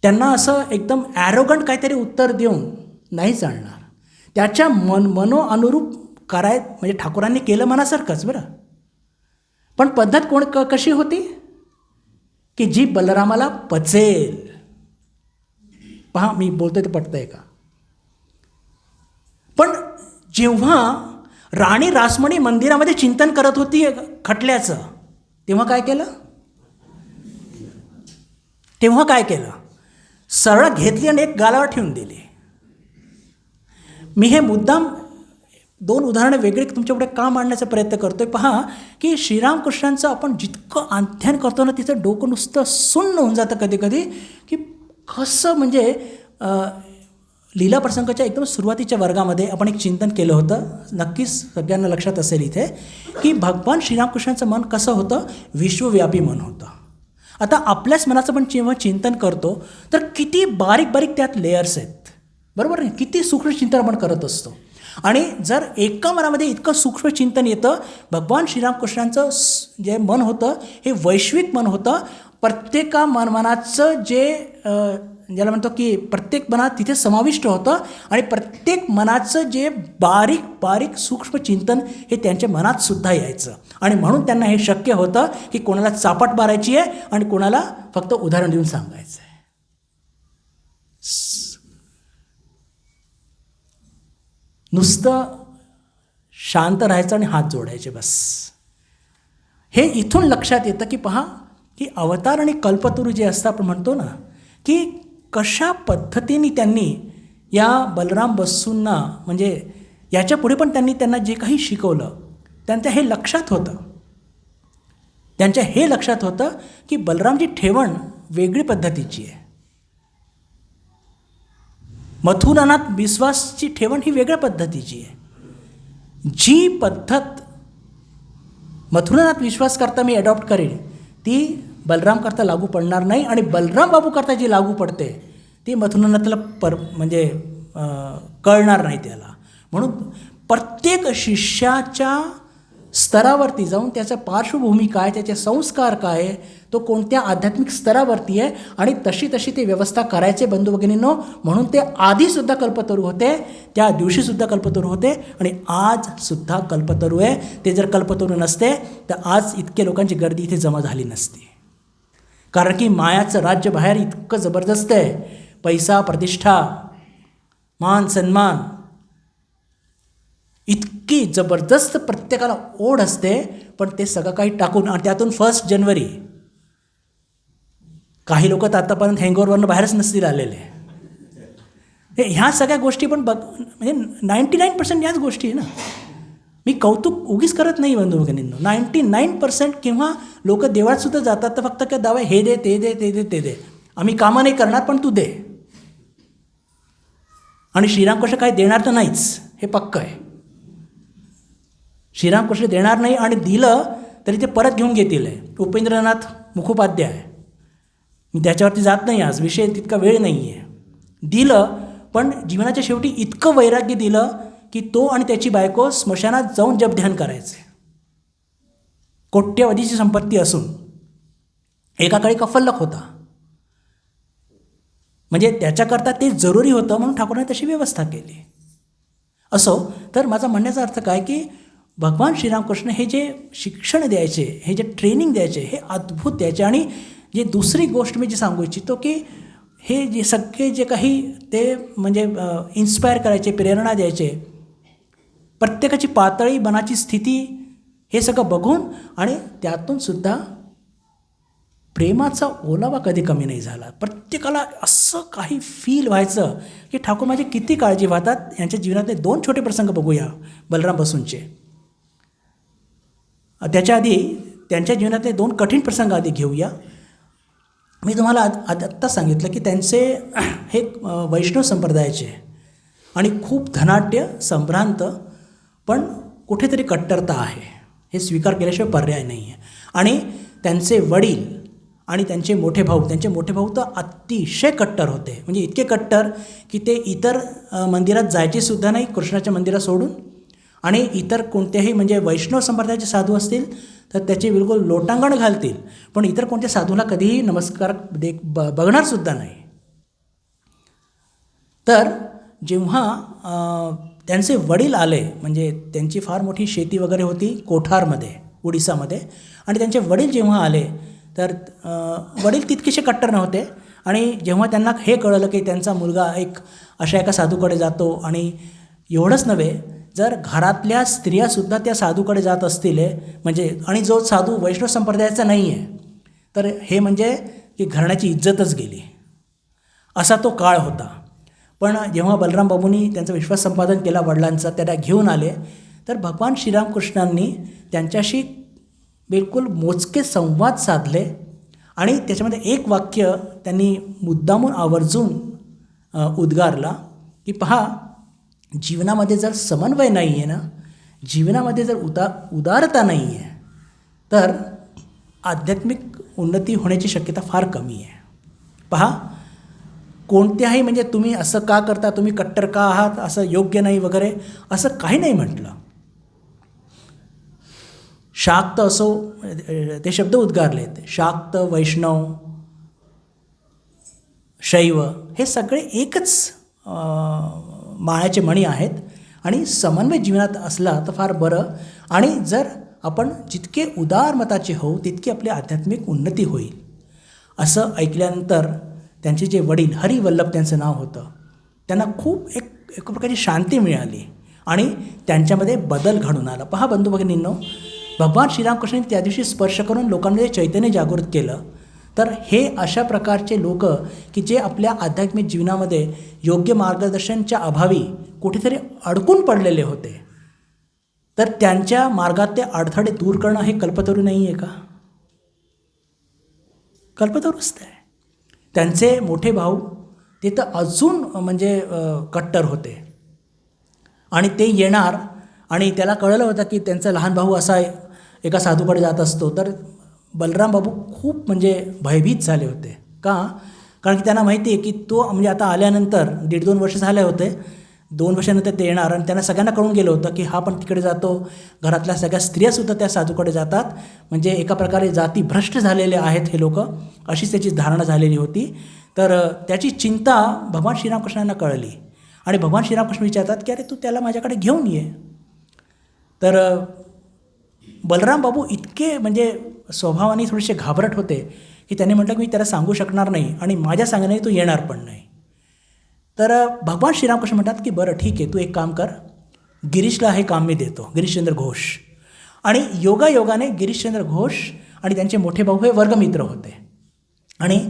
त्यांना असं एकदम ॲरोगंट काहीतरी उत्तर देऊन नाही चालणार. त्याच्या मनोअनुरूप म्हणजे ठाकूरांनी केलं मनासारखंच बरं, पण पद्धत कशी होती की जी बलरामाला पचेल. पहा मी बोलतोय ते पटतंय का? पण जेव्हा राणी रासमणी मंदिरामध्ये चिंतन करत होती खटल्याचं, तेव्हा काय केलं? सरळ घेतली आणि एक गालावर ठेवून दिली. मी हे मुद्दाम 2 उदाहरणं वेगळी तुमच्यापुढे का मांडण्याचा प्रयत्न करतोय. पहा की श्रीरामकृष्णांचं आपण जितकं अध्ययन करतो ना, तिचं डोकं नुसतं सुन्न होऊन जातं कधी कधी, की कसं म्हणजे लीला प्रसंगाच्या एकदम सुरुवातीच्या वर्गामध्ये आपण एक चिंतन केलं होतं, नक्कीच सगळ्यांना लक्षात असेल इथे, की भगवान श्रीरामकृष्णांचं मन कसं होतं, विश्वव्यापी मन होतं. आता आपल्याच मनाचं पण जेव्हा चिंतन करतो तर किती बारीक बारीक त्यात लेयर्स आहेत, बरोबर नाही? किती सूक्ष्म चिंतन आपण करत असतो. आणि जर एका मनामध्ये इतकं सूक्ष्म चिंतन येतं, भगवान श्रीरामकृष्णांचं जे मन होतं हे वैश्विक मन होतं. प्रत्येका मनाचं जे ज्याला म्हणतो की प्रत्येक मनात तिथे समाविष्ट होतं, आणि प्रत्येक मनाचं जे बारीक बारीक सूक्ष्म चिंतन हे त्यांच्या मनात सुद्धा यायचं. आणि म्हणून त्यांना हे शक्य होतं की कोणाला चापट मारायची आहे आणि कोणाला फक्त उदाहरण देऊन सांगायचं आहे. नुसतं शांत राहायचं आणि हात जोडायचे बस. हे इथून लक्षात येतं की पहा की अवतार आणि कल्पतरू जे असतं आपण म्हणतो ना, की कशा पद्धतीने त्यांनी या बलराम बसूंना, म्हणजे याच्या पुढे पण त्यांना जे काही शिकवलं त्यांच्या हे लक्षात होतं की बलरामची ठेवण वेगळी पद्धतीची आहे. मथुरानाथ विश्वासची ठेवण ही वेगळ्या पद्धतीची आहे. जी पद्धत मथुरानाथ विश्वास करता मी अडॉप्ट करेन ती बलराम करता लागू पडणार नाही, आणि बलराम बाबू करता जी लागू पडते ती मथुरानाथला म्हणजे कळणार नाही त्याला. म्हणून प्रत्येक शिष्याच्या स्तरावरती जाऊन त्याचा पार्श्वभूमी काय, त्याचे संस्कार काय, तो कोणत्या आध्यात्मिक स्तरावरती आहे, आणि तशी ते व्यवस्था करायचे बंधू भगिनींनो. म्हणून ते आधीसुद्धा कल्पतरू होते, त्या दिवशीसुद्धा कल्पतरू होते, आणि आजसुद्धा कल्पतरू आहे. ते जर कल्पतरू नसते तर आज इतके लोकांची गर्दी इथे जमा झाली नसती. कारण की मायाचं राज्य बाहेर इतकं जबरदस्त आहे. पैसा, प्रतिष्ठा, मान, सन्मान, इतकी जबरदस्त प्रत्येकाला ओढ असते. पण ते सगळं काही टाकून, आणि त्यातून 1 जानेवारी काही लोक तर आतापर्यंत हँगओव्हरवरनं बाहेरच नसतील आलेले. ह्या सगळ्या गोष्टी पण म्हणजे 99% याच गोष्टी आहे ना. मी कौतुक उगीच करत नाही बंधू भगिनींनो. 99% किंवा लोक देवळातसुद्धा जातात तर फक्त काय दावा, हे दे, ते दे, ते दे, ते दे, आम्ही कामं नाही करणार पण तू दे. आणि श्रीरामकृष्ण काही देणार तर नाहीच, हे पक्कं आहे. श्रीरामकृष्ण देणार नाही, आणि दिलं तरी ते परत घेऊन घेतील. उपेंद्रनाथ मुखोपाध्याय, मी त्याच्यावरती जात नाही, आज विषय तितका वेळ नाही आहे. दिलं, पण जीवनाच्या शेवटी इतकं वैराग्य दिलं की तो आणि त्याची बायको स्मशानात जाऊन जप ध्यान करायचे. कोट्यवधीची संपत्ती असून एका काळी कफल्लक होता, म्हणजे त्याच्याकरता ते जरुरी होतं, म्हणून ठाकूरांनी तशी व्यवस्था केली. असो, तर माझा म्हणण्याचा अर्थ काय की भगवान श्रीरामकृष्ण हे जे शिक्षण द्यायचे, हे जे ट्रेनिंग द्यायचे, हे अद्भुत द्यायचे. आणि जे दुसरी गोष्ट मी जे सांगू इच्छितो की हे जे सगळे जे काही ते म्हणजे इन्स्पायर करायचे, प्रेरणा द्यायचे, प्रत्येकाची पातळी, मनाची स्थिती, हे सगळं बघून, आणि त्यातून सुद्धा प्रेमाचा ओलावा कधी कमी नाही झाला. प्रत्येकाला असं काही फील व्हायचं की ठाकूर माझी किती काळजी वाहतात. यांच्या जीवनातले 2 छोटे प्रसंग बघूया बलराम बसूंचे. त्याच्या आधी त्यांच्या जीवनातले 2 कठीण प्रसंग आधी घेऊया. मी तुम्हाला आत्ता सांगितलं की त्यांचे हे वैष्णव संप्रदायाचे आणि खूप धनाढ्य, संभ्रांत, पण कुठेतरी कट्टरता आहे, हे स्वीकार केल्याशिवाय पर्याय नाही आहे. आणि त्यांचे वडील आणि त्यांचे मोठे भाऊ तर अतिशय कट्टर होते. म्हणजे इतके कट्टर की ते इतर मंदिरात जायचे सुद्धा नाही, कृष्णाच्या मंदिरात सोडून. आणि इतर कोणत्याही म्हणजे वैष्णव संप्रदायाचे साधू असतील तर त्याचे बिलकुल लोटांगण घालतील, पण इतर कोणत्या साधूला कधीही नमस्कार बघणारसुद्धा नाही. तर जेव्हा त्यांचे वडील आले, म्हणजे त्यांची फार मोठी शेती वगैरे होती कोठारमध्ये, उडिसामध्ये. आणि त्यांचे वडील जेव्हा आले तर वडील तितकेसे कट्टर नव्हते. आणि जेव्हा त्यांना हे कळलं की त्यांचा मुलगा एक अशा एका साधूकडे जातो, आणि एवढंच नव्हे, जर घरातल्या स्त्रियासुद्धा त्या साधूकडे जात असतील म्हणजे, आणि जो साधू वैष्णव संप्रदायाचा नाही आहे, तर हे म्हणजे की घराण्याची इज्जतच गेली, असा तो काळ होता. पण जेव्हा बलराम बाबूंनी त्यांचा विश्वास संपादन केला वडिलांचा, त्याला घेऊन आले, तर भगवान श्रीरामकृष्णांनी त्यांच्याशी बिलकुल मोजके संवाद साधले. आणि त्याच्यामध्ये एक वाक्य त्यांनी मुद्दामून आवर्जून उद्गारला की पहा, जीवनामध्ये जर समन्वय नाही आहे ना, जीवनामध्ये जर उदारता नाही आहे, तर आध्यात्मिक उन्नती होण्याची शक्यता फार कमी आहे. पहा, कोणत्याही म्हणजे तुम्ही असं का करता, तुम्ही कट्टर का आहात, असं योग्य नाही वगैरे असं काही नाही म्हटलं. शाक्त असो, ते शब्द उद्गारलेत, शाक्त, वैष्णव, शैव, हे सगळे एकच माळ्याचे मणी आहेत. आणि समन्वय जीवनात असला तर फार बरं. आणि जर आपण जितके उदार मताचे होऊ तितकी आपली आध्यात्मिक उन्नती होईल. असं ऐकल्यानंतर त्यांचे जे वडील, हरिवल्लभ त्यांचं नाव होतं, त्यांना खूप एक प्रकारची शांती मिळाली आणि त्यांच्यामध्ये बदल घडून आला. पहा बंधू भगिनींनो, भगवान श्रीरामकृष्णांनी त्या दिवशी स्पर्श करून लोकांमध्ये चैतन्य जागृत केलं. तर हे अशा प्रकारचे लोक की जे आपल्या आध्यात्मिक जीवनामध्ये योग्य मार्गदर्शनच्या अभावी कुठेतरी अडकून पडलेले होते, तर त्यांच्या मार्गात ते अडथळे दूर करणं हे कल्पतरू नाही आहे का? कल्पतरूच आहे. त्यांचे मोठे भाऊ ते तर अजून म्हणजे कट्टर होते. आणि ते येणार, आणि त्याला कळलं होतं की त्यांचा लहान भाऊ असा एका साधूकडे जात असतो. तर बलराम बाबू खूप म्हणजे भयभीत झाले होते. का? कारण की त्यांना माहिती आहे की तो म्हणजे आता आल्यानंतर 1.5-2 वर्ष झाले होते, 2 वर्षानंतर ते येणार. आणि त्यांना सगळ्यांना कळून गेलं होतं की हा पण तिकडे जातो, घरातल्या सगळ्या स्त्रियासुद्धा त्या साधूकडे जातात, म्हणजे एका प्रकारे जाती भ्रष्ट झालेले आहेत हे लोक, अशीच त्याची धारणा झालेली होती. तर त्याची चिंता भगवान श्रीरामकृष्णांना कळली. आणि भगवान श्रीरामकृष्ण विचारतात की अरे तू त्याला माझ्याकडे घेऊन ये. तर बलराम बाबू इतके म्हणजे स्वभावाने थोडेसे घाबरट होते की त्यांनी म्हटलं की मी त्याला सांगू शकणार नाही, आणि माझ्या सांगण्याने तो येणार पण नाही. तर भगवान श्रीरामकृष्ण म्हणतात की बरं ठीक आहे, तू एक काम कर, गिरीशला हे काम मी देतो, गिरीशचंद्र घोष. आणि योगायोगाने गिरीशचंद्र घोष आणि त्यांचे मोठे भाऊ हे वर्गमित्र होते. आणि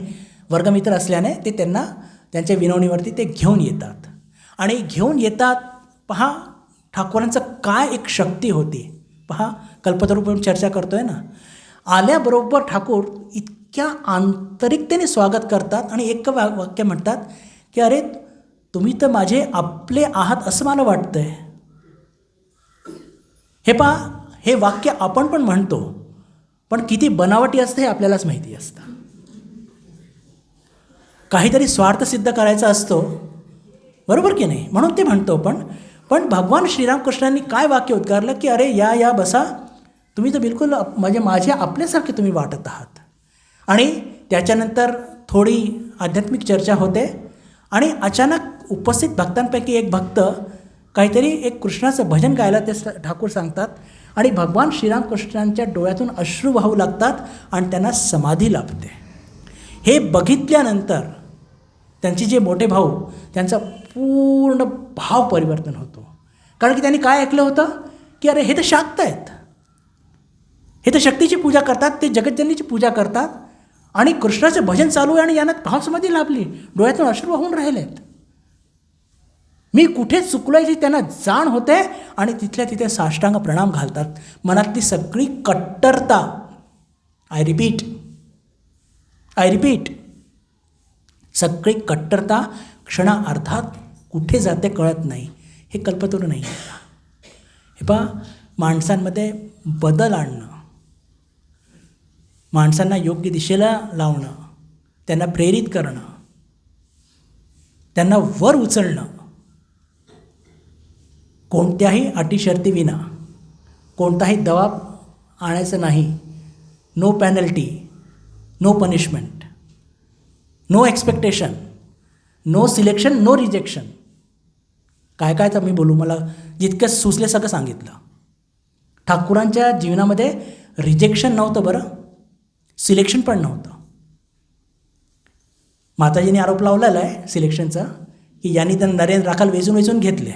वर्गमित्र असल्याने ते त्यांना त्यांच्या विनवणीवरती ते घेऊन येतात. आणि घेऊन येतात. पहा ठाकूरांचं काय एक शक्ती होती. पहा, कल्पतरूपासून चर्चा करतोय ना, आल्याबरोबर ठाकूर इतक्या आंतरिकतेने स्वागत करतात आणि एक वाक्य म्हणतात की अरे तुम्ही तर माझे आपले आहात असं मला वाटतंय. हे पहा, हे वाक्य आपण पण म्हणतो, पण किती बनावटी असतं हे आपल्यालाच माहिती असतं. काहीतरी स्वार्थ सिद्ध करायचा असतो, बरोबर की नाही, म्हणून ते म्हणतो. पण भगवान श्रीरामकृष्णांनी काय वाक्य उद्गारलं की अरे या बसा, तुम्ही तर बिलकुल म्हणजे माझ्या आपल्यासारखे तुम्ही वाटत आहात. आणि त्याच्यानंतर थोडी आध्यात्मिक चर्चा होते. आणि अचानक उपस्थित भक्तांपैकी एक भक्त काहीतरी एक कृष्णाचं भजन गायला ते ठाकूर सांगतात. आणि भगवान श्रीरामकृष्णांच्या डोळ्यातून अश्रू वाहू लागतात आणि त्यांना समाधी लाभते. हे बघितल्यानंतर त्यांचे जे मोठे भाऊ, त्यांचा पूर्ण भाव परिवर्तन होतो. कारण की त्यांनी काय ऐकलं होतं की अरे हे तर शाक्त आहेत, हे तर शक्तीची पूजा करतात, ते जगज्जननीची पूजा करतात, आणि कृष्णाचं भजन चालू आहे आणि यांना भावसमाधी लाभली, डोळ्यातून अश्रू वाहून राहिलेत. मी कुठे चुकलो याची त्यांना जाण होते. आणि तिथल्या तिथे साष्टांग प्रणाम घालतात. मनातली सगळी कट्टरता, आय रिपीट, सगळी कट्टरता क्षणार्धात कुठे जाते कळत नाही. हे कल्पतरू नाही आहे. हे पहा, माणसांमध्ये बदल आणणं, माणसांना योग्य दिशेला लावणं, त्यांना प्रेरित करणं, त्यांना वर उचलणं, कोणत्याही अटीशर्तीविना, कोणताही दबाव आणायचं नाही. No penalty, no punishment, no expectation, no selection, no rejection. काय काय तर मी बोलू, मला जितकं सुचले सगळं सांगितलं. ठाकूरांच्या जीवनामध्ये रिजेक्शन नव्हतं बरं, सिलेक्शन पण नव्हतं. माताजीने आरोप लावलेला आहे सिलेक्शनचा, की यांनी त्यांना नरेंद्र राखाल वेचून घेतले.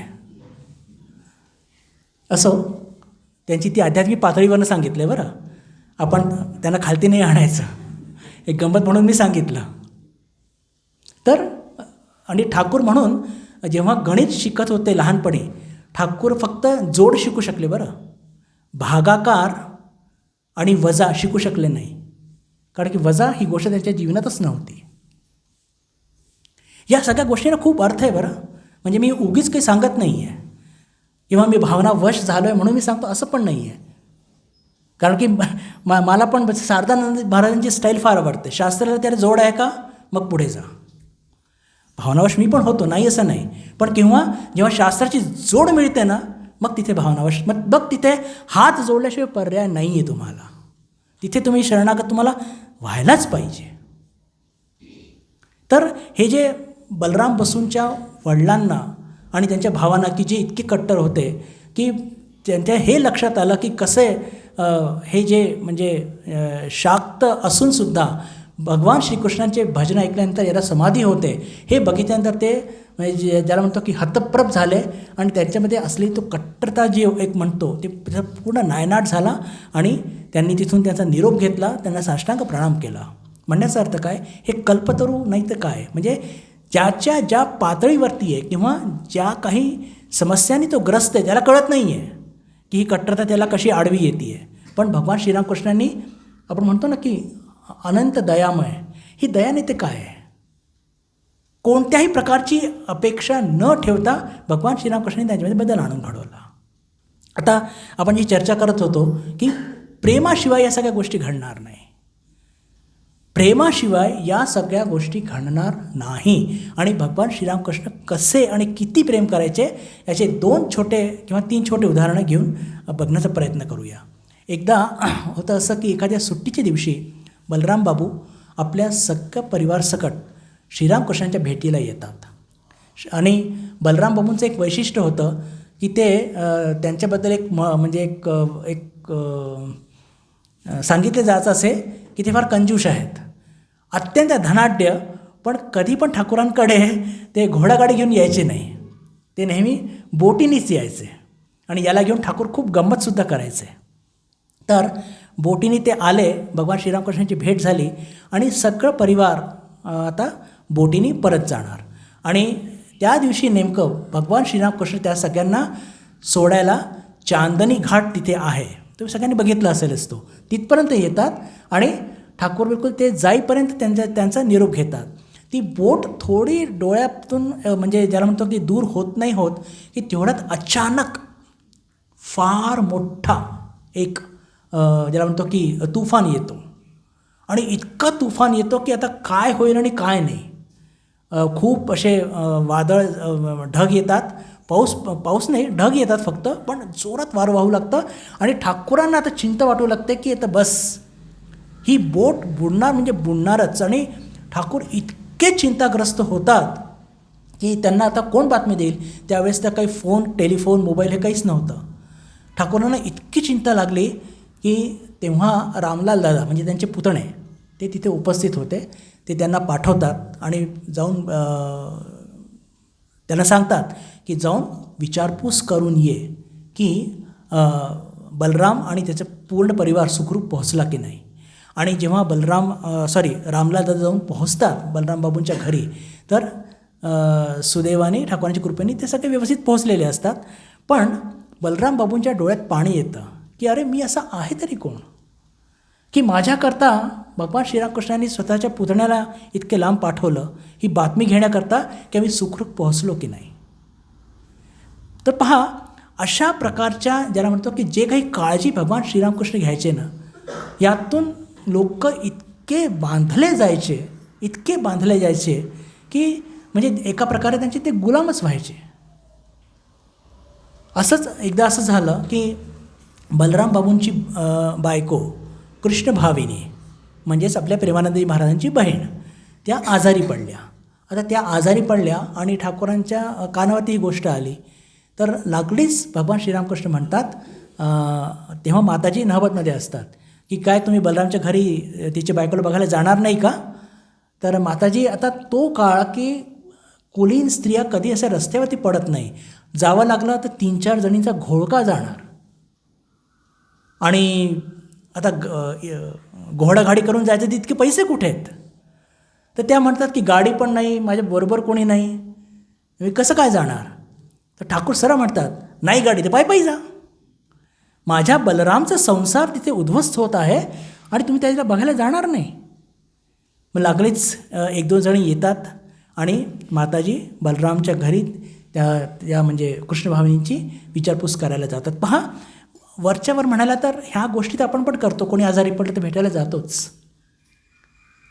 असो, त्यांची ती आध्यात्मिक पातळीवरनं सांगितलं बरं, आपण त्यांना खालती नाही आणायचं, एक गंमत म्हणून मी सांगितलं. तर आणि ठाकूर म्हणून जेव्हा गणित शिकत होते लहानपणी, ठाकूर फक्त जोड शिकू शकले बरं, भागाकार आणि वजा शिकू शकले नाही, कारण की वजा ही गोष्ट त्यांच्या जीवनातच नव्हती. या सगळ्या गोष्टींना खूप अर्थ आहे बरं, म्हणजे मी उगीच काही सांगत नाही आहे किंवा मी भावना वश झालो आहे म्हणून मी सांगतो असं पण नाही आहे. कारण की मला पण शारदानंद महाराजांची स्टाईल फार आवडते. शास्त्राला त्याला जोड आहे का, मग पुढे जा. भावनावश मी पण होतो, नाही असं नाही, पण जेव्हा शास्त्राची जोड मिळते ना, मग तिथे भावनावश, मग तिथे हात जोडल्याशिवाय पर्याय नाही आहे तुम्हाला. तिथे तुम्ही शरणागत तुम्हाला व्हायलाच पाहिजे. तर हे जे बलराम बसूंच्या वडिलांना आणि त्यांच्या भावांना, की जे इतके कट्टर होते, की त्यांच्या हे लक्षात आलं की कसे हे जे म्हणजे शाक्त असूनसुद्धा भगवान श्रीकृष्णांचे भजन ऐकल्यानंतर याला समाधी होते, हे बघितल्यानंतर ते म्हणजे ज्याला म्हणतो की हतप्रभ झाले आणि त्यांच्यामध्ये असली तो कट्टरता जे एक म्हणतो ते पूर्ण नायनाट झाला आणि त्यांनी तिथून त्यांचा निरोप घेतला, त्यांना साष्टांग प्रणाम केला. म्हणण्याचा अर्थ काय, हे कल्पतरू नाही तर काय, म्हणजे ज्या पातळीवरती आहे किंवा ज्या काही समस्यांनी तो ग्रस्त आहे त्याला कळत नाही आहे की ही कट्टरता त्याला कशी आडवी येते आहे. पण भगवान श्रीरामकृष्णांनी, आपण म्हणतो ना की अनंत दयामय, ही दया नाही ते काय आहे, कोणत्याही प्रकारची अपेक्षा न ठेवता भगवान श्रीरामकृष्णांनी त्यांच्यामध्ये बदल आणून घडवला. आता आपण जी चर्चा करत होतो की प्रेमाशिवाय या सगळ्या गोष्टी घडणार नाही, प्रेमाशिवाय या सगळ्या गोष्टी घडणार नाही. आणि भगवान श्रीरामकृष्ण कसे आणि किती प्रेम करायचे याचे 2 छोटे किंवा 3 छोटे उदाहरणं घेऊन बघण्याचा प्रयत्न करूया. एकदा होतं असं की एखाद्या सुट्टीच्या दिवशी बलराम बाबू आपल्या सगळ्या परिवारसकट श्रीरामकृष्णांच्या भेटीला येतात. आणि बलराम बाबूंचं एक वैशिष्ट्य होतं की ते त्यांच्याबद्दल एक सांगितले जायचं असे की ते फार कंजूष आहेत, अत्यंत धनाढ्य, पण कधी पण ठाकूरांकडे ते घोडागाडी घेऊन यायचे नाही, ते नेहमी बोटीनीच यायचे. आणि याला घेऊन ठाकूर खूप गंमतसुद्धा करायचे. तर बोटीने ते आले, भगवान श्रीरामकृष्णांची भेट झाली आणि सगळं परिवार आता बोटीने परत जाणार. आणि त्या दिवशी नेमकं भगवान श्रीरामकृष्ण त्या सगळ्यांना सोडायला चांदणी घाट तिथे आहे, तुम्ही सगळ्यांनी बघितलं असेलच, तो तिथपर्यंत येतात आणि ठाकूर बिलकुल ते जाईपर्यंत त्यांचा निरोप घेतात. ती बोट थोडी डोळ्यातून म्हणजे ज्याला म्हणतो की दूर होत नाही होत की तेवढ्यात अचानक फार मोठा एक ज्याला म्हणतो की तुफान येतो. आणि इतका तुफान येतो की आता काय होईल आणि काय नाही. खूप असे वादळ ढग येतात, पाऊस नाही, ढग येतात फक्त, पण जोरात वारं वाहू लागतं. आणि ठाकूरांना आता चिंता वाटू लागते की आता बस ही बोट बुडणार म्हणजे बुडणारच. आणि ठाकूर इतके चिंताग्रस्त होतात की त्यांना आता कोण बातमी देईल. त्यावेळेस तर काही फोन, टेलिफोन, मोबाईल हे काहीच नव्हतं. ठाकूरांना इतकी चिंता लागली की तेव्हा रामलाल दादा म्हणजे त्यांचे पुतणे ते तिथे उपस्थित होते. ते त्यांना पाठवतात आणि जाऊन त्यांना सांगतात की जाऊन विचारपूस करून ये की बलराम आणि त्याचा पूर्ण परिवार सुखरूप पोहोचला की नाही. आणि जेव्हा रामलाल दादा जाऊन पोहोचतात बलराम बाबूंच्या घरी, तर सुदैवाने ठाकूरांच्या कृपेने ते सगळे व्यवस्थित पोहोचलेले असतात. पण बलराम बाबूंच्या डोळ्यात पाणी येतं की अरे मी असा आहे तरी कोण की माझ्याकरता भगवान श्रीरामकृष्णांनी स्वतःच्या पुतण्याला इतके लांब पाठवलं ही बातमी घेण्याकरता की आम्ही सुखरूप पोहोचलो की नाही. तर पहा, अशा प्रकारच्या ज्याला म्हणतो की जे काही काळजी भगवान श्रीरामकृष्ण घ्यायचे ना, यातून लोक इतके बांधले जायचे की म्हणजे एका प्रकारे त्यांचे ते गुलामच व्हायचे. असंच एकदा असं झालं की बलराम बाबूंची बायको कृष्णभाविनी म्हणजेच आपल्या प्रेमानंदजी महाराजांची बहीण, त्या आजारी पडल्या. आता त्या आजारी पडल्या आणि ठाकूरांच्या कानावरती ही गोष्ट आली तर लागलीच भगवान श्रीरामकृष्ण म्हणतात, तेव्हा माताजी नहबतमध्ये असतात, की काय तुम्ही बलरामच्या घरी तिच्या बायकोला बघायला जाणार नाही का? तर माताजी, आता तो काळ की कुलीन स्त्रिया कधी अशा रस्त्यावरती पडत नाही, जावं लागलं तर 3-4 जणींचा घोळका जाणार, आणि आता घोडागाडी करून जायचे तितके पैसे कुठे आहेत? तर त्या म्हणतात की गाडी पण नाही, माझ्याबरोबर कोणी नाही, मी कसं काय जाणार? तर ठाकूर सरळ म्हणतात, नाही गाडी तर पायी पायी जा. माझ्या बलरामचा संसार तिथे उद्ध्वस्त होत आहे आणि तुम्ही त्याला बघायला जाणार नाही. मग लागलीच 1-2 जणी येतात आणि माताजी बलरामच्या घरी त्या म्हणजे कृष्णभावनींची विचारपूस करायला जातात. पहा, वरच्यावर म्हणायला तर ह्या गोष्टी तर आपण पण करतो, कोणी आजारी पडलं तर भेटायला जातोच.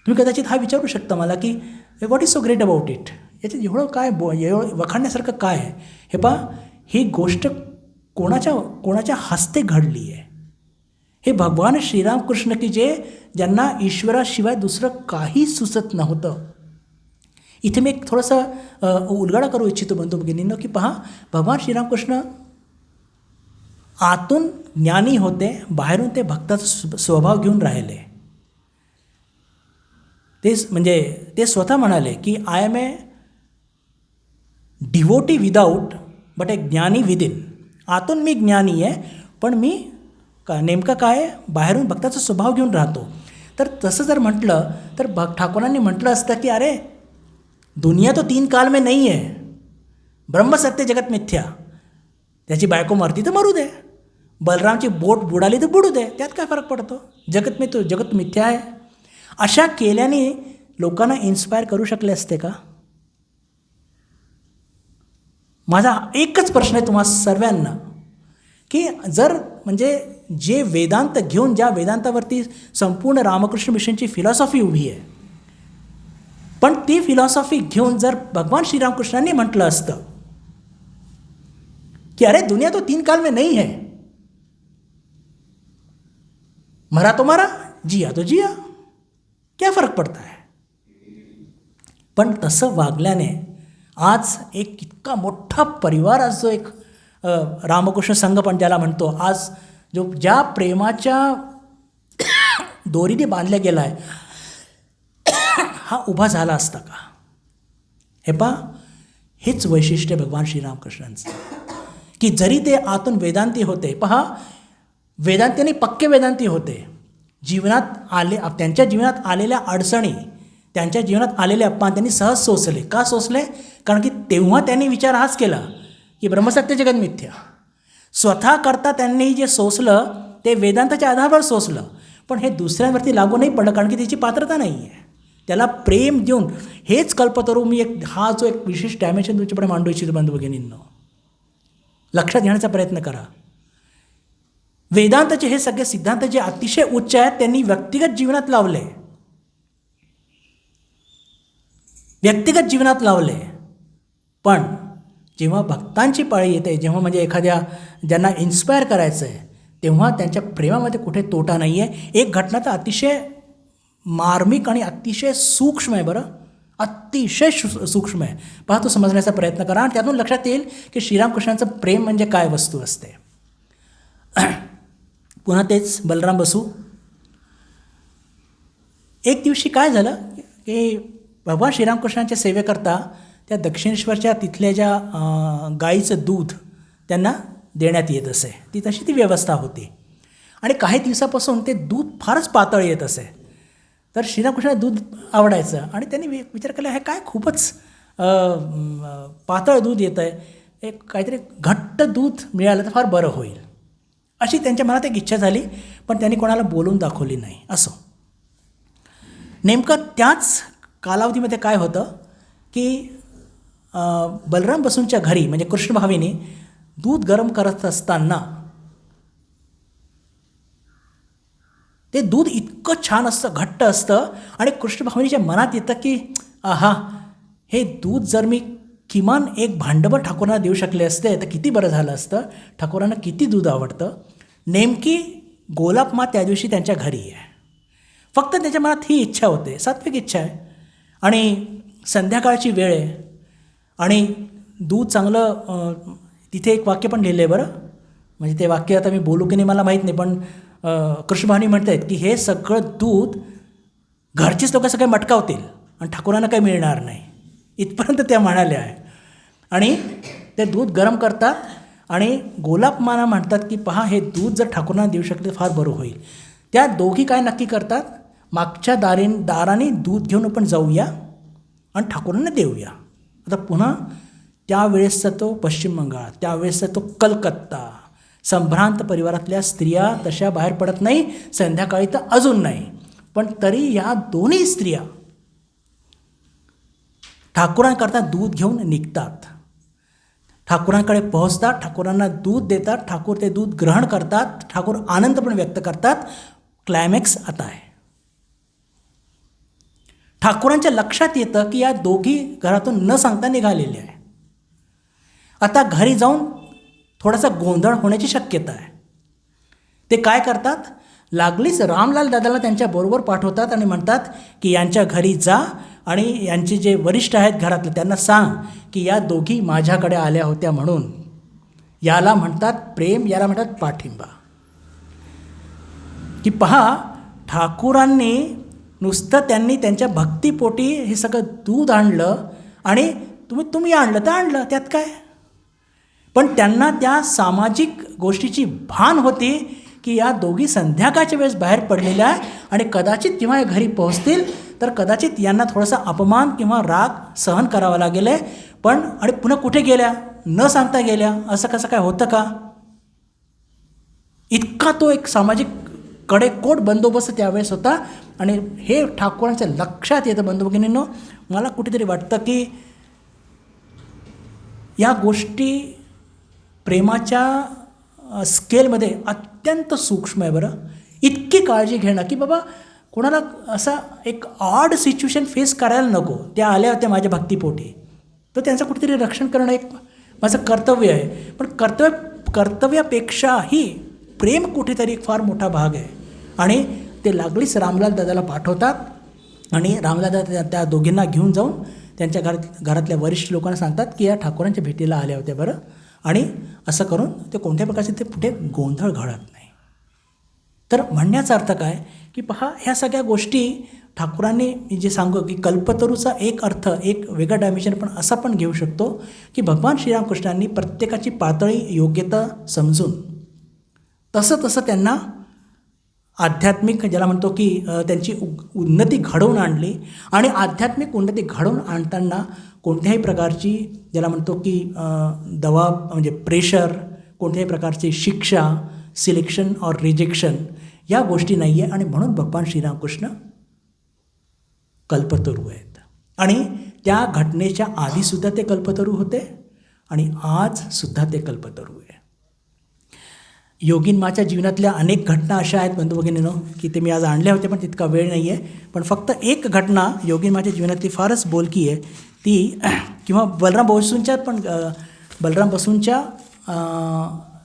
तुम्ही कदाचित हा विचारू शकता मला की what is so great about it, याच्यात एवढं काय एवढं वखाणण्यासारखं काय आहे? हे पहा, ही गोष्ट कोणाच्या हस्ते घडली आहे? हे भगवान श्रीरामकृष्ण की ज्यांना ईश्वराशिवाय दुसरं काही सुचत नव्हतं. इथे मी एक थोडंसं उलगडा करू इच्छितो बंधू भगिनींनो, की पहा, भगवान श्रीरामकृष्ण आतून ज्ञानी होते, बाहेरून ते भक्ताचा स्वभाव घेऊन राहिले. ते स्वतः म्हणाले की I am a devotee without but a gyani within. आतून मी ज्ञानी आहे, पण मी नेमका काय, बाहेरून भक्ताचा स्वभाव घेऊन राहतो. तर तसं जर म्हटलं तर ठाकूरांनी म्हटलं असतं की अरे, दुनिया तो 3 काल में नहीं है, ब्रह्म सत्य जगत मिथ्या. त्याची बायको मरती तर मरू दे, बलरामची बोट बुडाली तर बुडू दे, त्यात काय फरक पडतो? जगत मिथ्या आहे. अशा केल्याने लोकांना इन्स्पायर करू शकले असते का? माझा एकच प्रश्न आहे तुम्हा सर्वांना, की जर म्हणजे जे वेदांत घेऊन, ज्या वेदांतावरती संपूर्ण रामकृष्ण मिशनची फिलॉसॉफी उभी आहे, पण ती फिलॉसॉफी घेऊन जर भगवान श्रीरामकृष्णांनी म्हटलं असतं कि अरे दुनिया तो 3 काल में नहीं है, मरा तो मरा, जिया तो जिया, क्या फरक पडता है? पण तसं वागल्याने आज एक इतका मोठा परिवार, आज जो एक रामकृष्ण संघ पण ज्याला म्हणतो, आज ज्या प्रेमाच्या दोरीने बांधल्या गेला आहे, हा उभा झाला असता का? हे पहा, हेच वैशिष्ट्य भगवान श्रीरामकृष्णांचं, की जरी ते आतून वेदांती होते. पहा, वेदांती पक्के वेदांती होते. त्यांच्या जीवनात आलेल्या अडचणी, त्यांच्या जीवनात आलेले अपमान त्यांनी सहज सोसले. का सोसले? कारण की तेव्हा त्यांनी विचार हाच केला की ब्रह्मसत्य जगत मिथ्या. स्वतः करता त्यांनी जे सोसलं ते वेदांताच्या आधारावर सोसलं, पण हे दुसऱ्यांवरती लागू नाही पडलं, कारण की त्याची पात्रता नाही आहे. त्याला प्रेम देऊन, हेच कल्पतरू मी हा जो एक विशेष डायमेन्शन तुमच्याकडे मांडू इच्छितो बंधू भगिनींनो, लक्षात घेण्याचा प्रयत्न करा. वेदांताचे हे सगळे सिद्धांत जे अतिशय उच्च आहेत, त्यांनी व्यक्तिगत जीवनात लावले. पण जेव्हा भक्तांची पाळी येते, जेव्हा म्हणजे एखाद्या ज्यांना इन्स्पायर करायचं आहे, तेव्हा त्यांच्या प्रेमामध्ये कुठे तोटा नाही आहे. एक घटना तर अतिशय मार्मिक आणि अतिशय सूक्ष्म आहे, बरं, अतिशय सूक्ष्म आहे. पहा, तो समजण्याचा प्रयत्न करा आणि त्यातून लक्षात येईल की श्रीरामकृष्णांचं प्रेम म्हणजे काय वस्तू असते. पुन्हा तेच बलराम बसू. एक दिवशी काय झालं की भगवान श्रीरामकृष्णांच्या सेवेकरता त्या दक्षिणेश्वरच्या तिथल्या ज्या गाईचं दूध त्यांना देण्यात येत असे, तशी व्यवस्था होती. आणि काही दिवसापासून ते दूध फारच पातळ येत असे. तर श्रीरामकृष्णाला दूध आवडायचं आणि त्यांनी विचार केला, हे काय खूपच पातळ दूध येतं आहे, एक काहीतरी घट्ट दूध मिळालं तर फार बरं होईल, अशी त्यांच्या मनात एक इच्छा झाली. पण त्यांनी कोणाला बोलून दाखवली नाही. असो, नेमकं त्याच कालावधीमध्ये काय होतं की बलराम बसूंच्या घरी म्हणजे कृष्णभावीने दूध गरम करत असताना ते दूध इतकं छान असतं, घट्ट असतं, आणि कृष्णभावनीच्या मनात येतं की आहा, हे दूध जर मी किमान एक भांडभर ठाकूरांना देऊ शकले असते तर किती बरं झालं असतं. ठाकूरांना किती दूध आवडतं. नेमकी गोलापमा त्या दिवशी त्यांच्या घरी आहे. फक्त त्याच्या मनात ही इच्छा होते, सात्विक इच्छा आहे, आणि संध्याकाळची वेळ आहे आणि दूध चांगलं तिथे एक वाक्य पण लिहिलं आहे बरं, म्हणजे ते वाक्य आता मी बोलू की नाही मला माहीत नाही, पण कृष्णभावनी म्हणत आहेत की हे सगळं दूध घरचीच लोकं सगळे मटकावतील आणि ठाकूरांना काही मिळणार नाही, इथपर्यंत त्या म्हणाल्या आहे. आणि ते दूध गरम करतात आणि गोलापमाना म्हणतात की पहा हे दूध जर ठाकूरांना देऊ शकले तर फार बरं होईल. त्या दोघी काय नक्की करतात, मागच्या दाराने दूध घेऊन आपण जाऊया आणि ठाकूरांना देऊया. आता पुन्हा त्यावेळेसचा तो पश्चिम बंगाल, त्यावेळेसचा तो कलकत्ता, संभ्रांत परिवारातल्या स्त्रिया तशा बाहेर पडत नाही, संध्याकाळी तर अजून नाही. पण तरी या दोन्ही स्त्रिया ठाकूरांकरता दूध घेऊन निघतात, ठाकूरांकडे पोहोचतात, ठाकूरांना दूध देतात, ठाकूर ते दूध ग्रहण करतात, ठाकूर आनंद पण व्यक्त करतात. क्लायमॅक्स आता आहे. ठाकूरांच्या लक्षात येतं की या दोघी घरातून न सांगता निघालेल्या आहे. आता घरी जाऊन थोडासा गोंधळ होण्याची शक्यता आहे. ते काय करतात, लागलीच रामलाल दादाला त्यांच्याबरोबर पाठवतात आणि म्हणतात की यांच्या घरी जा आणि यांचे जे वरिष्ठ आहेत घरातले त्यांना सांग की या दोघी माझ्याकडे आल्या होत्या म्हणून. याला म्हणतात प्रेम, याला म्हणतात पाठिंबा. की पहा ठाकूरांनी नुसतं त्यांनी त्यांच्या भक्तीपोटी हे सगळं दूध आणलं आणि तुम्ही आणलं तर आणलं, त्यात काय. पण त्यांना त्या सामाजिक गोष्टीची भान होती की या दोघी संध्याकाळच्या वेळेस बाहेर पडलेल्या आहे आणि कदाचित जेव्हा या घरी पोहोचतील तर कदाचित यांना थोडासा अपमान किंवा राग सहन करावा लागेल आहे. पण आणि पुन्हा कुठे गेल्या न सांगता गेल्या, असं कसं काय होतं का. इतका तो एक सामाजिक कडेकोट बंदोबस्त त्यावेळेस होता. आणि हे ठाकूरांच्या लक्षात येतं बंधुभगिनींनो. मला कुठेतरी वाटतं की या गोष्टी प्रेमाच्या स्केलमध्ये अत्यंत सूक्ष्म आहे बरं. इतकी काळजी घेणं की बाबा कोणाला असा एक ऑड सिच्युएशन फेस करायला नको. त्या आल्या होत्या माझ्या भक्तीपोटी, तर त्यांचं कुठेतरी रक्षण करणं एक माझं कर्तव्य आहे. पण कर्तव्यापेक्षाही प्रेम कुठेतरी एक फार मोठा भाग आहे. आणि ते लागलीच रामलाल दादाला पाठवतात आणि रामलाल दादा त्या दोघींना घेऊन जाऊन त्यांच्या घरातल्या वरिष्ठ लोकांना सांगतात की या ठाकूरांच्या भेटीला आल्या होत्या बरं. आणि असं करून ते कोणत्या प्रकारचे ते पुढे गोंधळ घडत नाही. तर म्हणण्याचा अर्थ काय की पहा ह्या सगळ्या गोष्टी ठाकूरांनी मी जे सांगू की कल्पतरूचा एक अर्थ, एक वेगळा डायमेन्शन पण असा पण घेऊ शकतो की भगवान श्रीरामकृष्णांनी प्रत्येकाची पातळी योग्यता समजून तसं त्यांना आध्यात्मिक ज्याला म्हणतो की त्यांची उन्नती घडवून आणली. आणि आध्यात्मिक उन्नती घडवून आणताना कोणत्याही प्रकारची ज्याला म्हणतो की दबाव म्हणजे प्रेशर, कोणत्याही प्रकारची शिक्षा, सिलेक्शन और रिजेक्शन या गोष्टी नाही आहे. आणि म्हणून भगवान श्रीरामकृष्ण कल्पतरू आहेत. आणि त्या घटनेच्या आधीसुद्धा ते कल्पतरू होते आणि आजसुद्धा ते कल्पतरू आहे. योगीनमाच्या जीवनातल्या अनेक घटना अशा आहेत बंधुभगिनींनो की ते मी आज आणल्या होत्या, पण तितका वेळ नाही आहे. पण फक्त एक घटना योगीनमाच्या जीवनातली फारच बोलकी आहे ती, किंवा बलराम बसूंच्या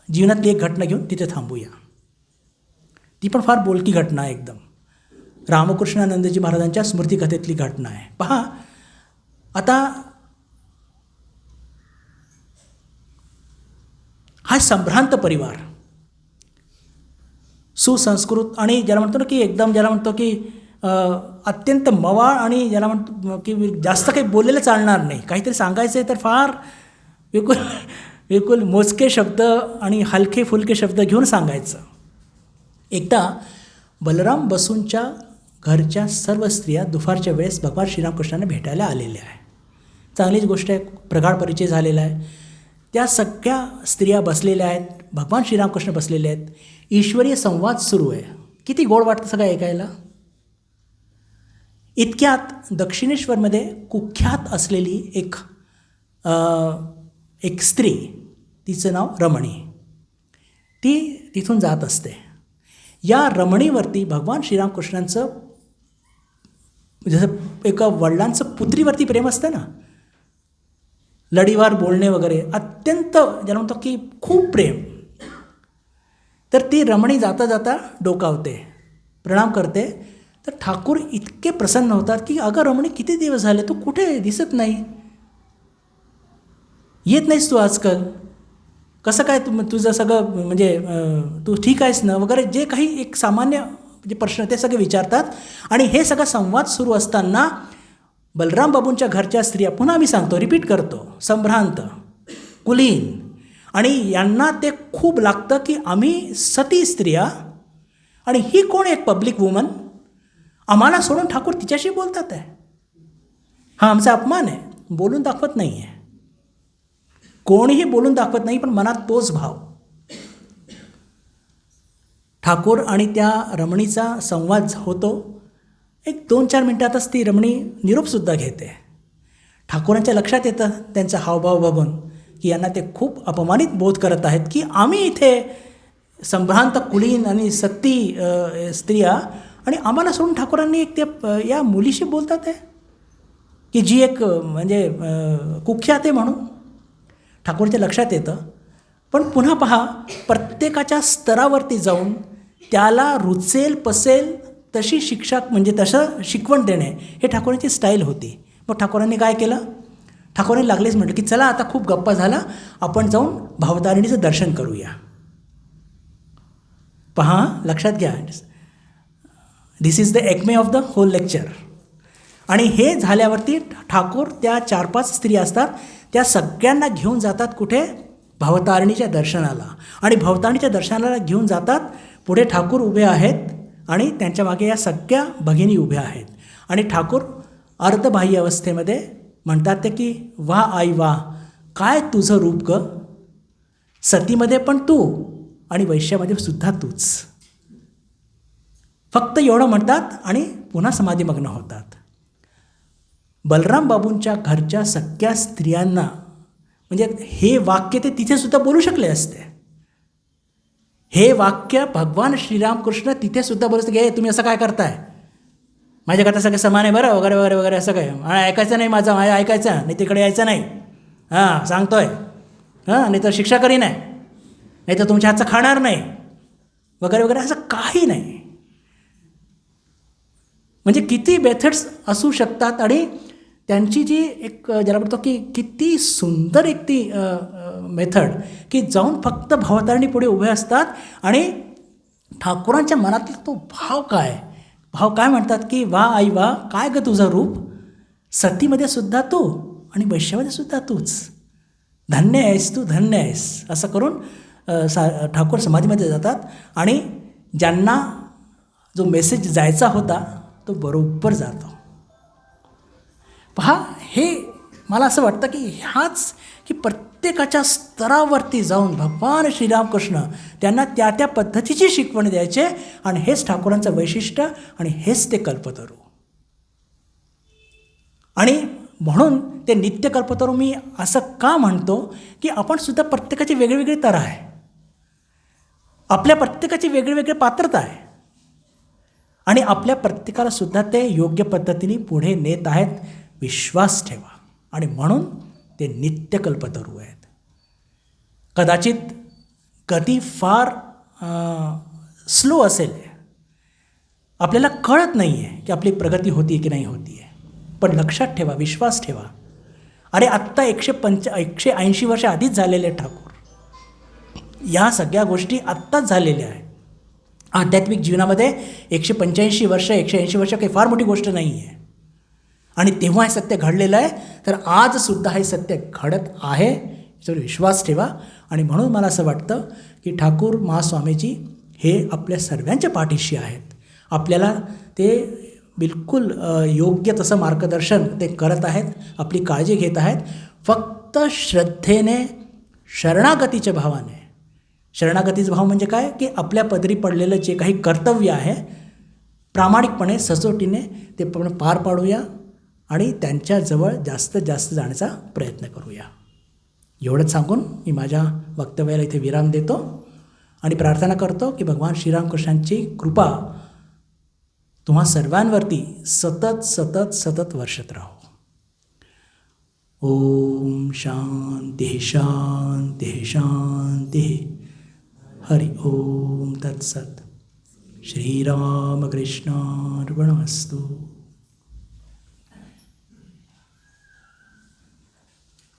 जीवनातली एक घटना घेऊन तिथे थांबूया. ती पण फार बोलकी घटना आहे एकदम. रामकृष्णानंदजी महाराजांच्या स्मृतिकथेतली घटना आहे. पहा आता हा संभ्रांत परिवार सुसंस्कृत आणि ज्याला म्हणतो ना की एकदम ज्याला म्हणतो की अत्यंत मवाळ आणि ज्याला म्हणतो की जास्त काही बोललेलं चालणार नाही. काहीतरी सांगायचं आहे तर फार बिलकुल मोजके शब्द आणि हलके फुलके शब्द घेऊन सांगायचं. एकदा बलराम बसूंच्या घरच्या सर्व स्त्रिया दुपारच्या वेळेस भगवान श्रीरामकृष्णांना भेटायला आलेल्या आहे. चांगलीच गोष्ट आहे, प्रगाढ परिचय झालेला आहे. त्या सगळ्या स्त्रिया बसलेल्या आहेत, भगवान श्रीरामकृष्ण बसलेले आहेत, ईश्वरीय संवाद सुरू आहे. किती गोड वाटतं सगळं ऐकायला. इतक्यात दक्षिणेश्वरमध्ये कुख्यात असलेली एक स्त्री, तिचं नाव रमणी, ती तिथून जात असते. या रमणीवरती भगवान श्रीरामकृष्णांचं जसं एका वडिलांचं पुत्रीवरती प्रेम असतं ना, लढीवार बोलणे वगैरे, अत्यंत ज्याला म्हणतो की खूप प्रेम. तर ती रमणी जाता जाता डोकावते, प्रणाम करते. तर ठाकूर इतके प्रसन्न होतात की अगं रमणी किती दिवस झाले, तू कुठे दिसत नाही, येत नाहीस तू आजकाल. कसं काय तुझं सगळं म्हणजे तू ठीक आहेस ना वगैरे जे काही एक सामान्य म्हणजे प्रश्न ते सगळे विचारतात. आणि हे सगळं संवाद सुरू असताना बलराम बाबूंच्या घरच्या स्त्रिया, पुन्हा मी सांगतो, रिपीट करतो, संभ्रांत, कुलीन, आणि यांना ते खूप लागतं की आम्ही सती स्त्रिया आणि ही कोण एक पब्लिक वुमन, आम्हाला सोडून ठाकूर तिच्याशी बोलतात आहे, हा आमचा अपमान आहे. बोलून दाखवत नाही आहे, कोणीही बोलून दाखवत नाही, पण मनात तोच भाव. ठाकूर आणि त्या रमणीचा संवाद होतो. एक 2-4 मिनटातच ती रमणी निरोपसुद्धा घेते. ठाकूरांच्या लक्षात येतं त्यांचा हावभाव बघून की यांना ते खूप अपमानित बोध करत आहेत की आम्ही इथे संभ्रांत कुलीन आणि सती स्त्रिया आणि आम्हाला सोडून ठाकूरांनी एक त्या या मुलीशी बोलतात आहे की जी एक म्हणजे कुख्यात आहे म्हणून. ठाकूरच्या लक्षात येतं. पण पुन्हा पहा, प्रत्येकाच्या स्तरावरती जाऊन त्याला रुचेल पसेल तशी शिक्षा म्हणजे तसं शिकवण देणे हे ठाकूरांची स्टाईल होती. मग ठाकूरांनी काय केलं, ठाकूरांनी लागलेच म्हटलं की चला आता खूप गप्पा झाला, आपण जाऊन भावतारिणीचं दर्शन करूया. पहा, लक्षात घ्या, this is the acme of the whole lecture. आणि हे झाल्यावरती ठाकूर त्या 4-5 स्त्री असतात त्या सगळ्यांना घेऊन जातात कुठे, भावतारिणीच्या दर्शनाला. आणि भावतारिणीच्या दर्शनाला घेऊन जातात. पुढे ठाकूर उभे आहेत आणि त्यांच्या मागे या सगळ्या भगिनी उभ्या आहेत. आणि ठाकूर अर्धबाह्य अवस्थेमध्ये म्हणतात ते की वा आई वा, काय तुझं रूप ग, सतीमध्ये पण तू आणि वैश्यामध्ये सुद्धा तूच. फक्त एवढं म्हणतात आणि पुन्हा समाधीमग्न होतात. बलराम बाबूंच्या घरच्या सगळ्या स्त्रियांना म्हणजे हे वाक्य ते तिथेसुद्धा बोलू शकले असते. हे वाक्य भगवान श्रीरामकृष्ण तिथेसुद्धा बोलू शकते, तुम्ही असं काय करताय, माझ्याकरता सगळे समान आहे बरं वगैरे वगैरे वगैरे, असं काय ऐकायचं नाही, माझं ऐकायचं नाही, तिकडे यायचं नाही, हां सांगतोय, हां नाही तर शिक्षा करी नाही तर तुमच्या हातचं खाणार नाही वगैरे वगैरे, असं काही नाही. म्हणजे किती मेथड्स असू शकतात. आणि त्यांची जी एक ज्याला म्हणतो की किती सुंदर एक ती मेथड की जाऊन फक्त भावतारिणी पुढे उभे असतात आणि ठाकूरांच्या मनातला तो भाव काय म्हणतात की वा आई वा, काय ग तुझं रूप, सतीमध्ये सुद्धा तू आणि वैश्यामध्ये सुद्धा तूच, धन्य आहेस तू, धन्य आहेस, असं करून ठाकूर समाधीमध्ये जातात. आणि ज्यांना जो मेसेज जायचा होता तो बरोबर जातो. पहा, हे मला असं वाटतं की ह्याच की प्रत्येकाच्या स्तरावरती जाऊन भगवान श्रीरामकृष्ण त्यांना त्या पद्धतीची शिकवण द्यायचे. आणि हेच ठाकूरांचं वैशिष्ट्य आणि हेच ते कल्पतरू. आणि म्हणून ते नित्य कल्पतरू मी असं का म्हणतो की आपण सुद्धा प्रत्येकाची वेगळीवेगळी तऱ्हा आहे, आपल्या प्रत्येकाची वेगळीवेगळी पात्रता आहे आणि आपल्या प्रत्येकाला सुद्धा ते योग्य पद्धतीने पुढे नेत आहेत. विश्वास ठेवा. आणि म्हणून ते नित्य कल्पतरू आहेत. कदाचित गती फार स्लो असेल, आपल्याला कळत नाही आहे की आपली प्रगती होती की नाही होती आहे, पण लक्षात ठेवा, विश्वास ठेवा. अरे आत्ता 180 वर्ष आधीच झालेले ठाकूर, या सगळ्या गोष्टी आत्ताच झालेल्या आहेत. आध्यात्मिक जीवनामध्ये 185 वर्ष 180 वर्ष काही फार मोठी गोष्ट नाही आहे. आणि तेव्हा हे सत्य घडलेलं आहे, तर आजसुद्धा हे सत्य घडत आहे, याच्यावर विश्वास ठेवा. आणि म्हणून मला असं वाटतं की ठाकूर महास्वामीजी हे आपल्या सर्वांच्या पाठीशी आहेत. आपल्याला ते बिलकुल योग्य तसं मार्गदर्शन ते करत आहेत, आपली काळजी घेत आहेत. फक्त श्रद्धेने, शरणागतीच्या भावाने. शरणागतीचा भाव म्हणजे काय की आपल्या पदरी पडलेलं जे काही कर्तव्य आहे प्रामाणिकपणे, सचोटीने ते पण पार पाडूया आणि त्यांच्याजवळ जास्तीत जास्त जाण्याचा प्रयत्न करूया. एवढंच सांगून मी माझ्या वक्तव्याला इथे विराम देतो आणि प्रार्थना करतो की भगवान श्रीरामकृष्णांची कृपा तुम्हा सर्वांवरती सतत सतत सतत वर्षत राहो. ओम शांती शांती शांती. हरि ओम तत्सत. श्रीरामकृष्णार्पणमस्तु.